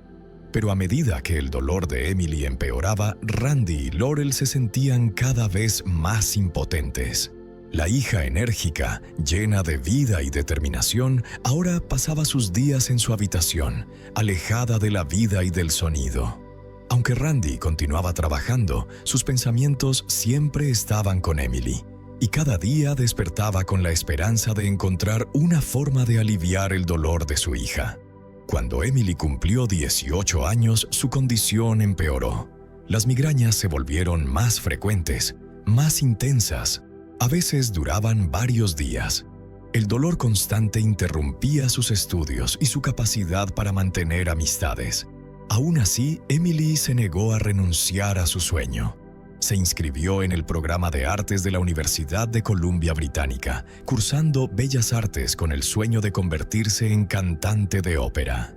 [SPEAKER 1] Pero a medida que el dolor de Emily empeoraba, Randy y Laurel se sentían cada vez más impotentes. La hija enérgica, llena de vida y determinación, ahora pasaba sus días en su habitación, alejada de la vida y del sonido. Aunque Randy continuaba trabajando, sus pensamientos siempre estaban con Emily, y cada día despertaba con la esperanza de encontrar una forma de aliviar el dolor de su hija. Cuando Emily cumplió 18 años, su condición empeoró. Las migrañas se volvieron más frecuentes, más intensas. A veces duraban varios días. El dolor constante interrumpía sus estudios y su capacidad para mantener amistades. Aún así, Emily se negó a renunciar a su sueño. Se inscribió en el programa de artes de la Universidad de Columbia Británica, cursando Bellas Artes con el sueño de convertirse en cantante de ópera.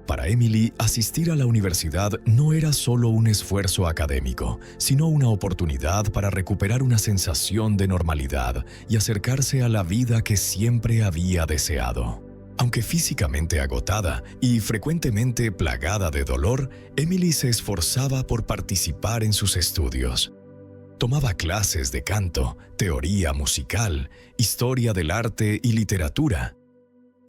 [SPEAKER 1] Para Emily, asistir a la universidad no era solo un esfuerzo académico, sino una oportunidad para recuperar una sensación de normalidad y acercarse a la vida que siempre había deseado. Aunque físicamente agotada y frecuentemente plagada de dolor, Emily se esforzaba por participar en sus estudios. Tomaba clases de canto, teoría musical, historia del arte y literatura.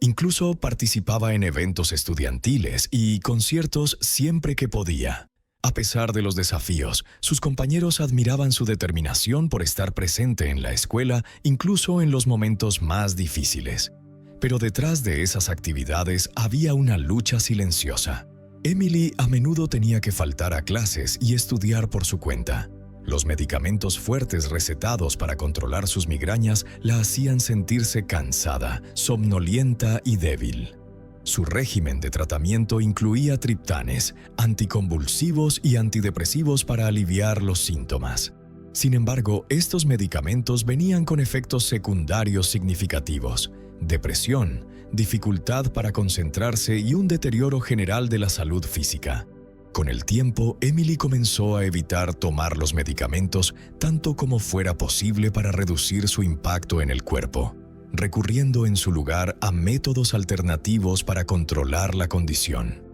[SPEAKER 1] Incluso participaba en eventos estudiantiles y conciertos siempre que podía. A pesar de los desafíos, sus compañeros admiraban su determinación por estar presente en la escuela, incluso en los momentos más difíciles. Pero detrás de esas actividades había una lucha silenciosa. Emily a menudo tenía que faltar a clases y estudiar por su cuenta. Los medicamentos fuertes recetados para controlar sus migrañas la hacían sentirse cansada, somnolienta y débil. Su régimen de tratamiento incluía triptanes, anticonvulsivos y antidepresivos para aliviar los síntomas. Sin embargo, estos medicamentos venían con efectos secundarios significativos: depresión, dificultad para concentrarse y un deterioro general de la salud física. Con el tiempo, Emily comenzó a evitar tomar los medicamentos tanto como fuera posible para reducir su impacto en el cuerpo, recurriendo en su lugar a métodos alternativos para controlar la condición.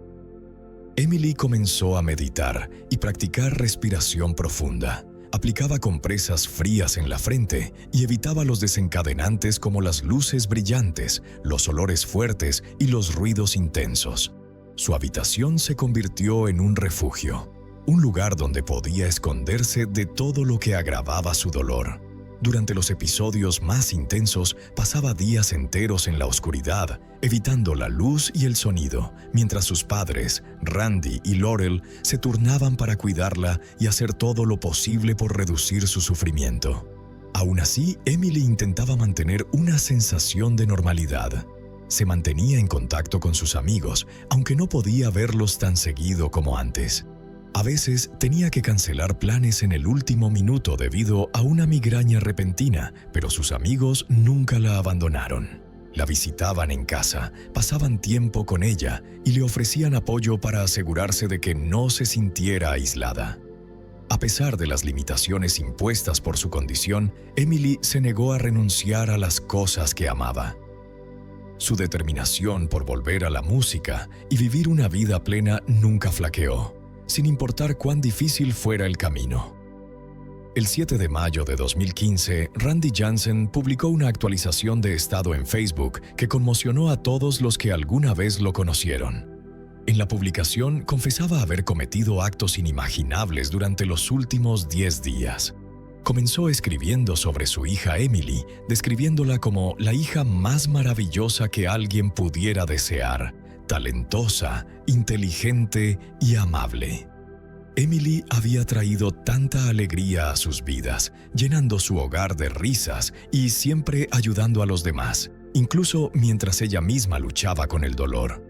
[SPEAKER 1] Emily comenzó a meditar y practicar respiración profunda. Aplicaba compresas frías en la frente y evitaba los desencadenantes como las luces brillantes, los olores fuertes y los ruidos intensos. Su habitación se convirtió en un refugio, un lugar donde podía esconderse de todo lo que agravaba su dolor. Durante los episodios más intensos, pasaba días enteros en la oscuridad, evitando la luz y el sonido, mientras sus padres, Randy y Laurel, se turnaban para cuidarla y hacer todo lo posible por reducir su sufrimiento. Aún así, Emily intentaba mantener una sensación de normalidad. Se mantenía en contacto con sus amigos, aunque no podía verlos tan seguido como antes. A veces tenía que cancelar planes en el último minuto debido a una migraña repentina, pero sus amigos nunca la abandonaron. La visitaban en casa, pasaban tiempo con ella y le ofrecían apoyo para asegurarse de que no se sintiera aislada. A pesar de las limitaciones impuestas por su condición, Emily se negó a renunciar a las cosas que amaba. Su determinación por volver a la música y vivir una vida plena nunca flaqueó, sin importar cuán difícil fuera el camino. El 7 de mayo de 2015, Randy Jansen publicó una actualización de estado en Facebook que conmocionó a todos los que alguna vez lo conocieron. En la publicación confesaba haber cometido actos inimaginables durante los últimos 10 días. Comenzó escribiendo sobre su hija Emily, describiéndola como la hija más maravillosa que alguien pudiera desear, talentosa, inteligente y amable. Emily había traído tanta alegría a sus vidas, llenando su hogar de risas y siempre ayudando a los demás, incluso mientras ella misma luchaba con el dolor.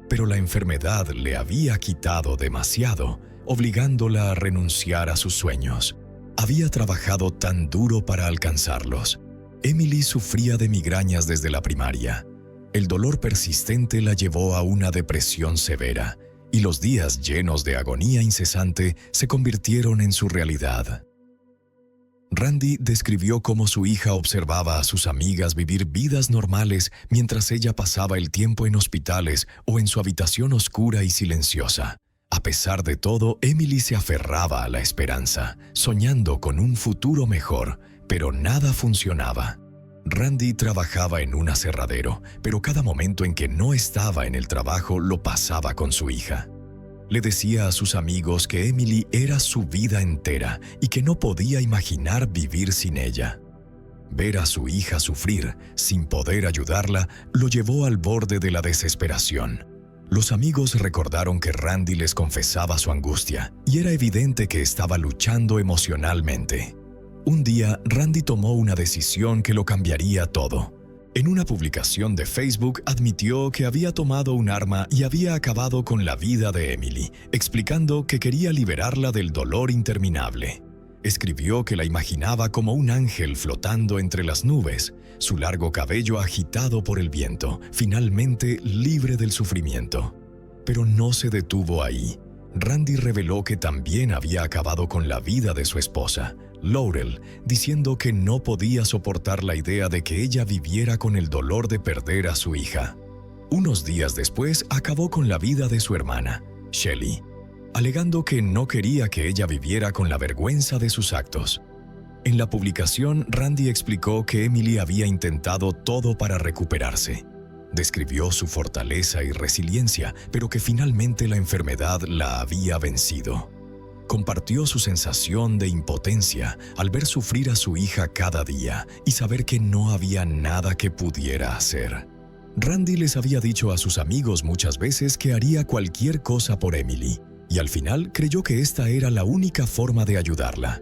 [SPEAKER 1] Pero la enfermedad le había quitado demasiado, obligándola a renunciar a sus sueños. Había trabajado tan duro para alcanzarlos. Emily sufría de migrañas desde la primaria. El dolor persistente la llevó a una depresión severa, y los días llenos de agonía incesante se convirtieron en su realidad. Randy describió cómo su hija observaba a sus amigas vivir vidas normales mientras ella pasaba el tiempo en hospitales o en su habitación oscura y silenciosa. A pesar de todo, Emily se aferraba a la esperanza, soñando con un futuro mejor, pero nada funcionaba. Randy trabajaba en un aserradero, pero cada momento en que no estaba en el trabajo lo pasaba con su hija. Le decía a sus amigos que Emily era su vida entera y que no podía imaginar vivir sin ella. Ver a su hija sufrir, sin poder ayudarla, lo llevó al borde de la desesperación. Los amigos recordaron que Randy les confesaba su angustia, y era evidente que estaba luchando emocionalmente. Un día, Randy tomó una decisión que lo cambiaría todo. En una publicación de Facebook admitió que había tomado un arma y había acabado con la vida de Emily, explicando que quería liberarla del dolor interminable. Escribió que la imaginaba como un ángel flotando entre las nubes, su largo cabello agitado por el viento, finalmente libre del sufrimiento. Pero no se detuvo ahí. Randy reveló que también había acabado con la vida de su esposa, Laurel, diciendo que no podía soportar la idea de que ella viviera con el dolor de perder a su hija. Unos días después acabó con la vida de su hermana, Shelley, alegando que no quería que ella viviera con la vergüenza de sus actos. En la publicación, Randy explicó que Emily había intentado todo para recuperarse. Describió su fortaleza y resiliencia, pero que finalmente la enfermedad la había vencido. Compartió su sensación de impotencia al ver sufrir a su hija cada día y saber que no había nada que pudiera hacer. Randy les había dicho a sus amigos muchas veces que haría cualquier cosa por Emily, y al final creyó que esta era la única forma de ayudarla.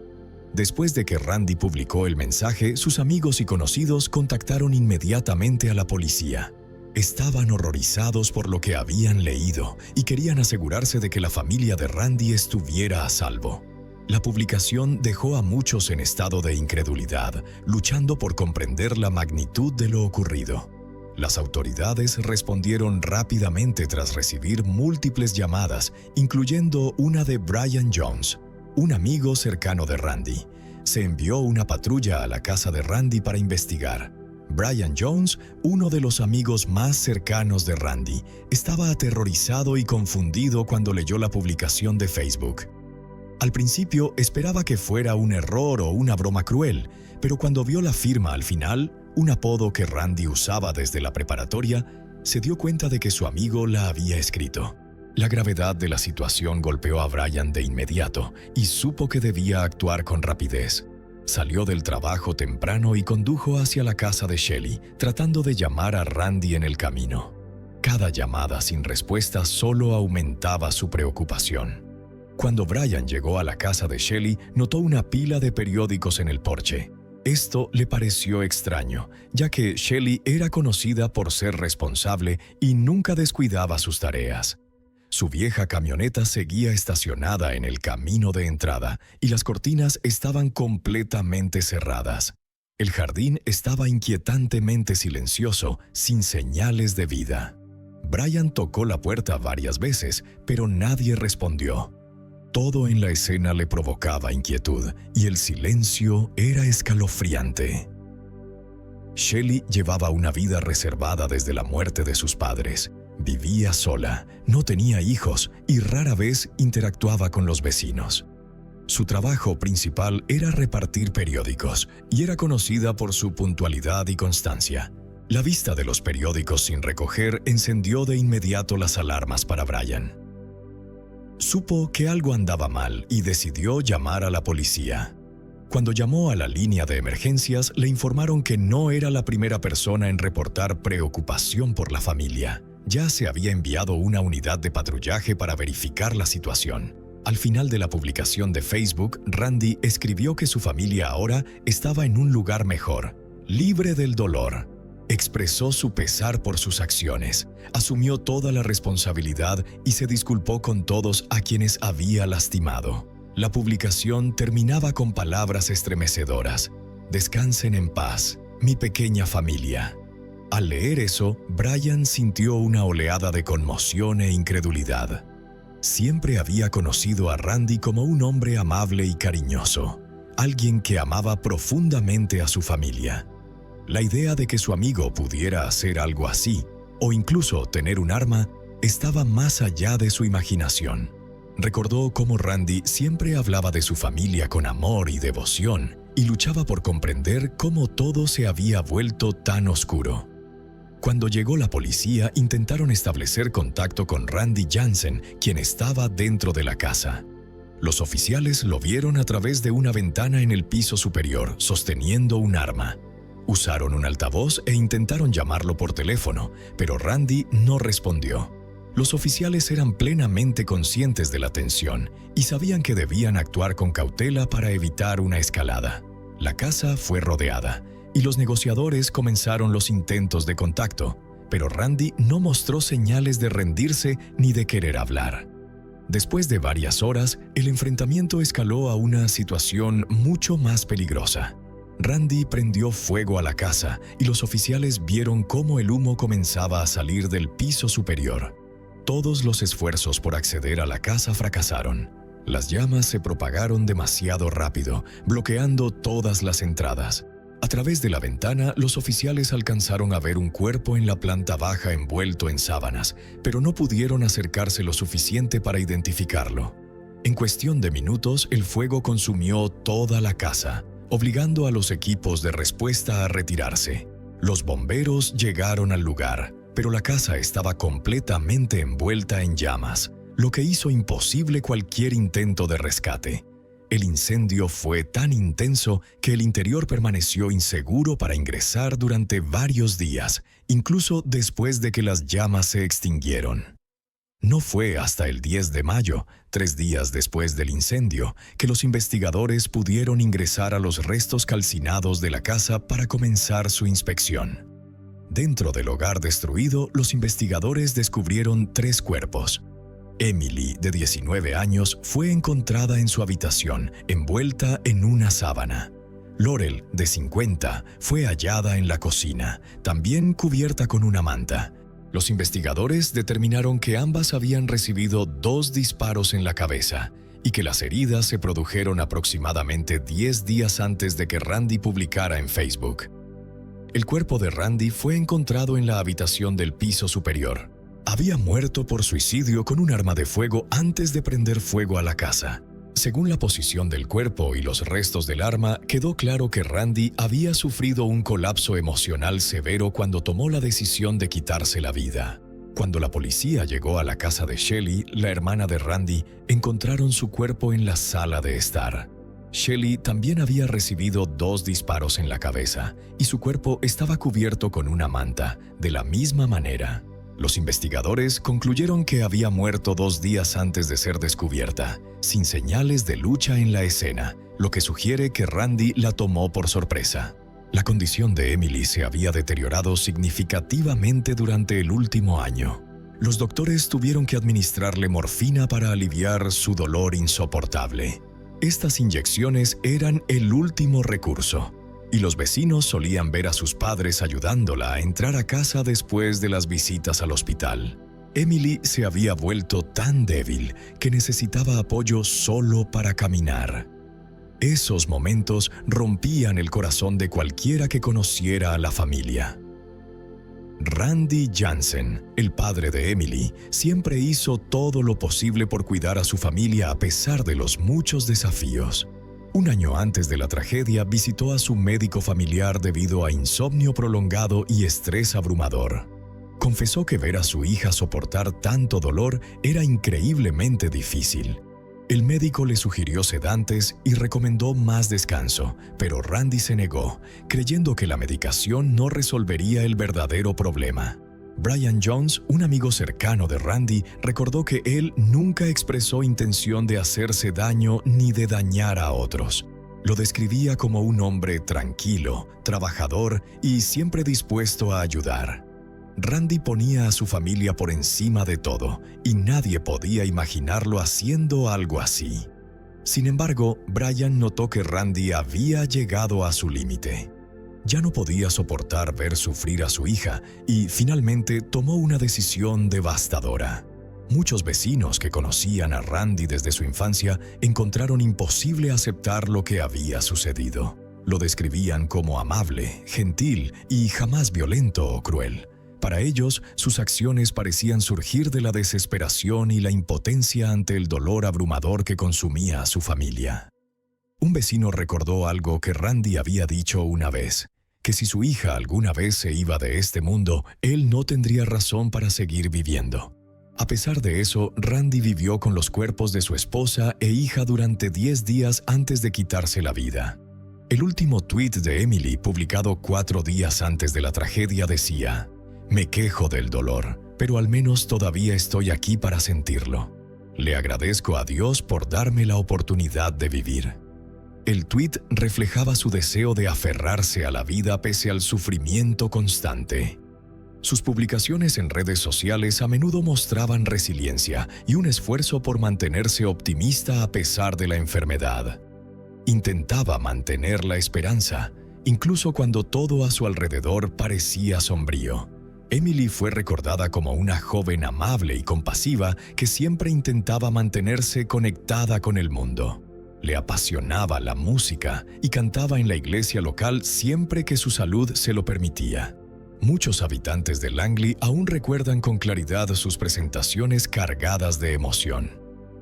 [SPEAKER 1] Después de que Randy publicó el mensaje, sus amigos y conocidos contactaron inmediatamente a la policía. Estaban horrorizados por lo que habían leído y querían asegurarse de que la familia de Randy estuviera a salvo. La publicación dejó a muchos en estado de incredulidad, luchando por comprender la magnitud de lo ocurrido. Las autoridades respondieron rápidamente tras recibir múltiples llamadas, incluyendo una de Brian Jones, un amigo cercano de Randy. Se envió una patrulla a la casa de Randy para investigar. Brian Jones, uno de los amigos más cercanos de Randy, estaba aterrorizado y confundido cuando leyó la publicación de Facebook. Al principio esperaba que fuera un error o una broma cruel, pero cuando vio la firma al final, un apodo que Randy usaba desde la preparatoria, se dio cuenta de que su amigo la había escrito. La gravedad de la situación golpeó a Brian de inmediato y supo que debía actuar con rapidez. Salió del trabajo temprano y condujo hacia la casa de Shelley, tratando de llamar a Randy en el camino. Cada llamada sin respuesta solo aumentaba su preocupación. Cuando Brian llegó a la casa de Shelley, notó una pila de periódicos en el porche. Esto le pareció extraño, ya que Shelley era conocida por ser responsable y nunca descuidaba sus tareas. Su vieja camioneta seguía estacionada en el camino de entrada y las cortinas estaban completamente cerradas. El jardín estaba inquietantemente silencioso, sin señales de vida. Brian tocó la puerta varias veces, pero nadie respondió. Todo en la escena le provocaba inquietud y el silencio era escalofriante. Shelley llevaba una vida reservada desde la muerte de sus padres. Vivía sola, no tenía hijos y rara vez interactuaba con los vecinos. Su trabajo principal era repartir periódicos y era conocida por su puntualidad y constancia. La vista de los periódicos sin recoger encendió de inmediato las alarmas para Brian. Supo que algo andaba mal y decidió llamar a la policía. Cuando llamó a la línea de emergencias, le informaron que no era la primera persona en reportar preocupación por la familia. Ya se había enviado una unidad de patrullaje para verificar la situación. Al final de la publicación de Facebook, Randy escribió que su familia ahora estaba en un lugar mejor, libre del dolor. Expresó su pesar por sus acciones, asumió toda la responsabilidad y se disculpó con todos a quienes había lastimado. La publicación terminaba con palabras estremecedoras. Descansen en paz, mi pequeña familia. Al leer eso, Brian sintió una oleada de conmoción e incredulidad. Siempre había conocido a Randy como un hombre amable y cariñoso, alguien que amaba profundamente a su familia. La idea de que su amigo pudiera hacer algo así, o incluso tener un arma, estaba más allá de su imaginación. Recordó cómo Randy siempre hablaba de su familia con amor y devoción, y luchaba por comprender cómo todo se había vuelto tan oscuro. Cuando llegó la policía, intentaron establecer contacto con Randy Jansen, quien estaba dentro de la casa. Los oficiales lo vieron a través de una ventana en el piso superior, sosteniendo un arma. Usaron un altavoz e intentaron llamarlo por teléfono, pero Randy no respondió. Los oficiales eran plenamente conscientes de la tensión y sabían que debían actuar con cautela para evitar una escalada. La casa fue rodeada y los negociadores comenzaron los intentos de contacto, pero Randy no mostró señales de rendirse ni de querer hablar. Después de varias horas, el enfrentamiento escaló a una situación mucho más peligrosa. Randy prendió fuego a la casa y los oficiales vieron cómo el humo comenzaba a salir del piso superior. Todos los esfuerzos por acceder a la casa fracasaron. Las llamas se propagaron demasiado rápido, bloqueando todas las entradas. A través de la ventana, los oficiales alcanzaron a ver un cuerpo en la planta baja envuelto en sábanas, pero no pudieron acercarse lo suficiente para identificarlo. En cuestión de minutos, el fuego consumió toda la casa, obligando a los equipos de respuesta a retirarse. Los bomberos llegaron al lugar, pero la casa estaba completamente envuelta en llamas, lo que hizo imposible cualquier intento de rescate. El incendio fue tan intenso que el interior permaneció inseguro para ingresar durante varios días, incluso después de que las llamas se extinguieron. No fue hasta el 10 de mayo, 3 días después del incendio, que los investigadores pudieron ingresar a los restos calcinados de la casa para comenzar su inspección. Dentro del hogar destruido, los investigadores descubrieron 3 cuerpos. Emily, de 19 años, fue encontrada en su habitación, envuelta en una sábana. Laurel, de 50, fue hallada en la cocina, también cubierta con una manta. Los investigadores determinaron que ambas habían recibido 2 disparos en la cabeza y que las heridas se produjeron aproximadamente 10 días antes de que Randy publicara en Facebook. El cuerpo de Randy fue encontrado en la habitación del piso superior. Había muerto por suicidio con un arma de fuego antes de prender fuego a la casa. Según la posición del cuerpo y los restos del arma, quedó claro que Randy había sufrido un colapso emocional severo cuando tomó la decisión de quitarse la vida. Cuando la policía llegó a la casa de Shelley, la hermana de Randy, encontraron su cuerpo en la sala de estar. Shelley también había recibido 2 disparos en la cabeza y su cuerpo estaba cubierto con una manta, de la misma manera. Los investigadores concluyeron que había muerto 2 días antes de ser descubierta, sin señales de lucha en la escena, lo que sugiere que Randy la tomó por sorpresa. La condición de Emily se había deteriorado significativamente durante el último año. Los doctores tuvieron que administrarle morfina para aliviar su dolor insoportable. Estas inyecciones eran el último recurso, y los vecinos solían ver a sus padres ayudándola a entrar a casa después de las visitas al hospital. Emily se había vuelto tan débil que necesitaba apoyo solo para caminar. Esos momentos rompían el corazón de cualquiera que conociera a la familia. Randy Jansen, el padre de Emily, siempre hizo todo lo posible por cuidar a su familia a pesar de los muchos desafíos. Un año antes de la tragedia, visitó a su médico familiar debido a insomnio prolongado y estrés abrumador. Confesó que ver a su hija soportar tanto dolor era increíblemente difícil. El médico le sugirió sedantes y recomendó más descanso, pero Randy se negó, creyendo que la medicación no resolvería el verdadero problema. Brian Jones, un amigo cercano de Randy, recordó que él nunca expresó intención de hacerse daño ni de dañar a otros. Lo describía como un hombre tranquilo, trabajador y siempre dispuesto a ayudar. Randy ponía a su familia por encima de todo, y nadie podía imaginarlo haciendo algo así. Sin embargo, Brian notó que Randy había llegado a su límite. Ya no podía soportar ver sufrir a su hija y finalmente tomó una decisión devastadora. Muchos vecinos que conocían a Randy desde su infancia encontraron imposible aceptar lo que había sucedido. Lo describían como amable, gentil y jamás violento o cruel. Para ellos, sus acciones parecían surgir de la desesperación y la impotencia ante el dolor abrumador que consumía a su familia. Un vecino recordó algo que Randy había dicho una vez, que si su hija alguna vez se iba de este mundo, él no tendría razón para seguir viviendo. A pesar de eso, Randy vivió con los cuerpos de su esposa e hija durante 10 días antes de quitarse la vida. El último tuit de Emily, publicado 4 días antes de la tragedia, decía: «Me quejo del dolor, pero al menos todavía estoy aquí para sentirlo. Le agradezco a Dios por darme la oportunidad de vivir». El tuit reflejaba su deseo de aferrarse a la vida pese al sufrimiento constante. Sus publicaciones en redes sociales a menudo mostraban resiliencia y un esfuerzo por mantenerse optimista a pesar de la enfermedad. Intentaba mantener la esperanza, incluso cuando todo a su alrededor parecía sombrío. Emily fue recordada como una joven amable y compasiva que siempre intentaba mantenerse conectada con el mundo. Le apasionaba la música y cantaba en la iglesia local siempre que su salud se lo permitía. Muchos habitantes de Langley aún recuerdan con claridad sus presentaciones cargadas de emoción.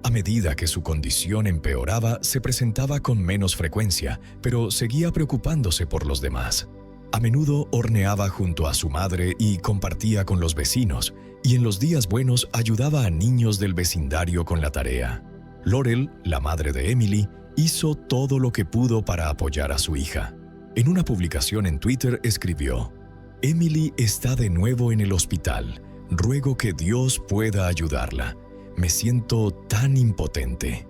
[SPEAKER 1] A medida que su condición empeoraba, se presentaba con menos frecuencia, pero seguía preocupándose por los demás. A menudo horneaba junto a su madre y compartía con los vecinos, y en los días buenos ayudaba a niños del vecindario con la tarea. Laurel, la madre de Emily, hizo todo lo que pudo para apoyar a su hija. En una publicación en Twitter escribió: «Emily está de nuevo en el hospital. Ruego que Dios pueda ayudarla. Me siento tan impotente».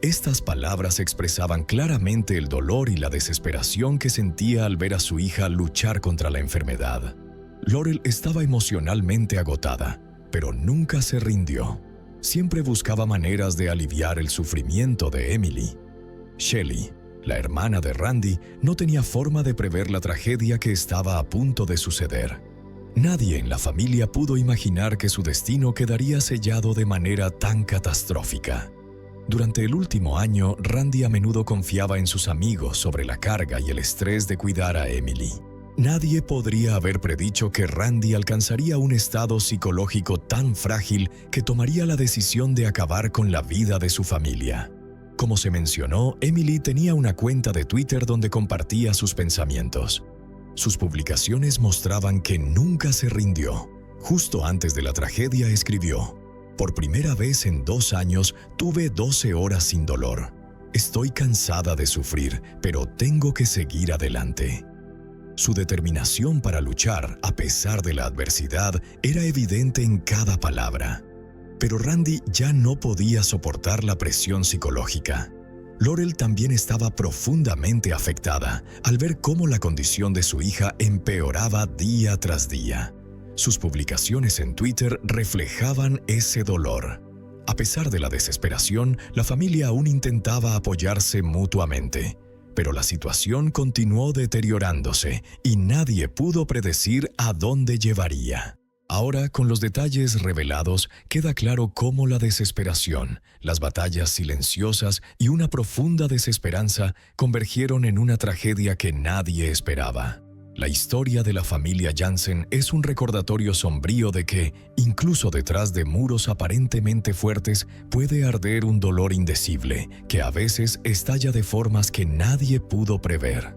[SPEAKER 1] Estas palabras expresaban claramente el dolor y la desesperación que sentía al ver a su hija luchar contra la enfermedad. Laurel estaba emocionalmente agotada, pero nunca se rindió. Siempre buscaba maneras de aliviar el sufrimiento de Emily. Shelley, la hermana de Randy, no tenía forma de prever la tragedia que estaba a punto de suceder. Nadie en la familia pudo imaginar que su destino quedaría sellado de manera tan catastrófica. Durante el último año, Randy a menudo confiaba en sus amigos sobre la carga y el estrés de cuidar a Emily. Nadie podría haber predicho que Randy alcanzaría un estado psicológico tan frágil que tomaría la decisión de acabar con la vida de su familia. Como se mencionó, Emily tenía una cuenta de Twitter donde compartía sus pensamientos. Sus publicaciones mostraban que nunca se rindió. Justo antes de la tragedia escribió: "Por primera vez en 2 años tuve 12 horas sin dolor. Estoy cansada de sufrir, pero tengo que seguir adelante". Su determinación para luchar, a pesar de la adversidad, era evidente en cada palabra. Pero Randy ya no podía soportar la presión psicológica. Laurel también estaba profundamente afectada al ver cómo la condición de su hija empeoraba día tras día. Sus publicaciones en Twitter reflejaban ese dolor. A pesar de la desesperación, la familia aún intentaba apoyarse mutuamente. Pero la situación continuó deteriorándose y nadie pudo predecir a dónde llevaría. Ahora, con los detalles revelados, queda claro cómo la desesperación, las batallas silenciosas y una profunda desesperanza convergieron en una tragedia que nadie esperaba. La historia de la familia Jansen es un recordatorio sombrío de que, incluso detrás de muros aparentemente fuertes, puede arder un dolor indecible que a veces estalla de formas que nadie pudo prever.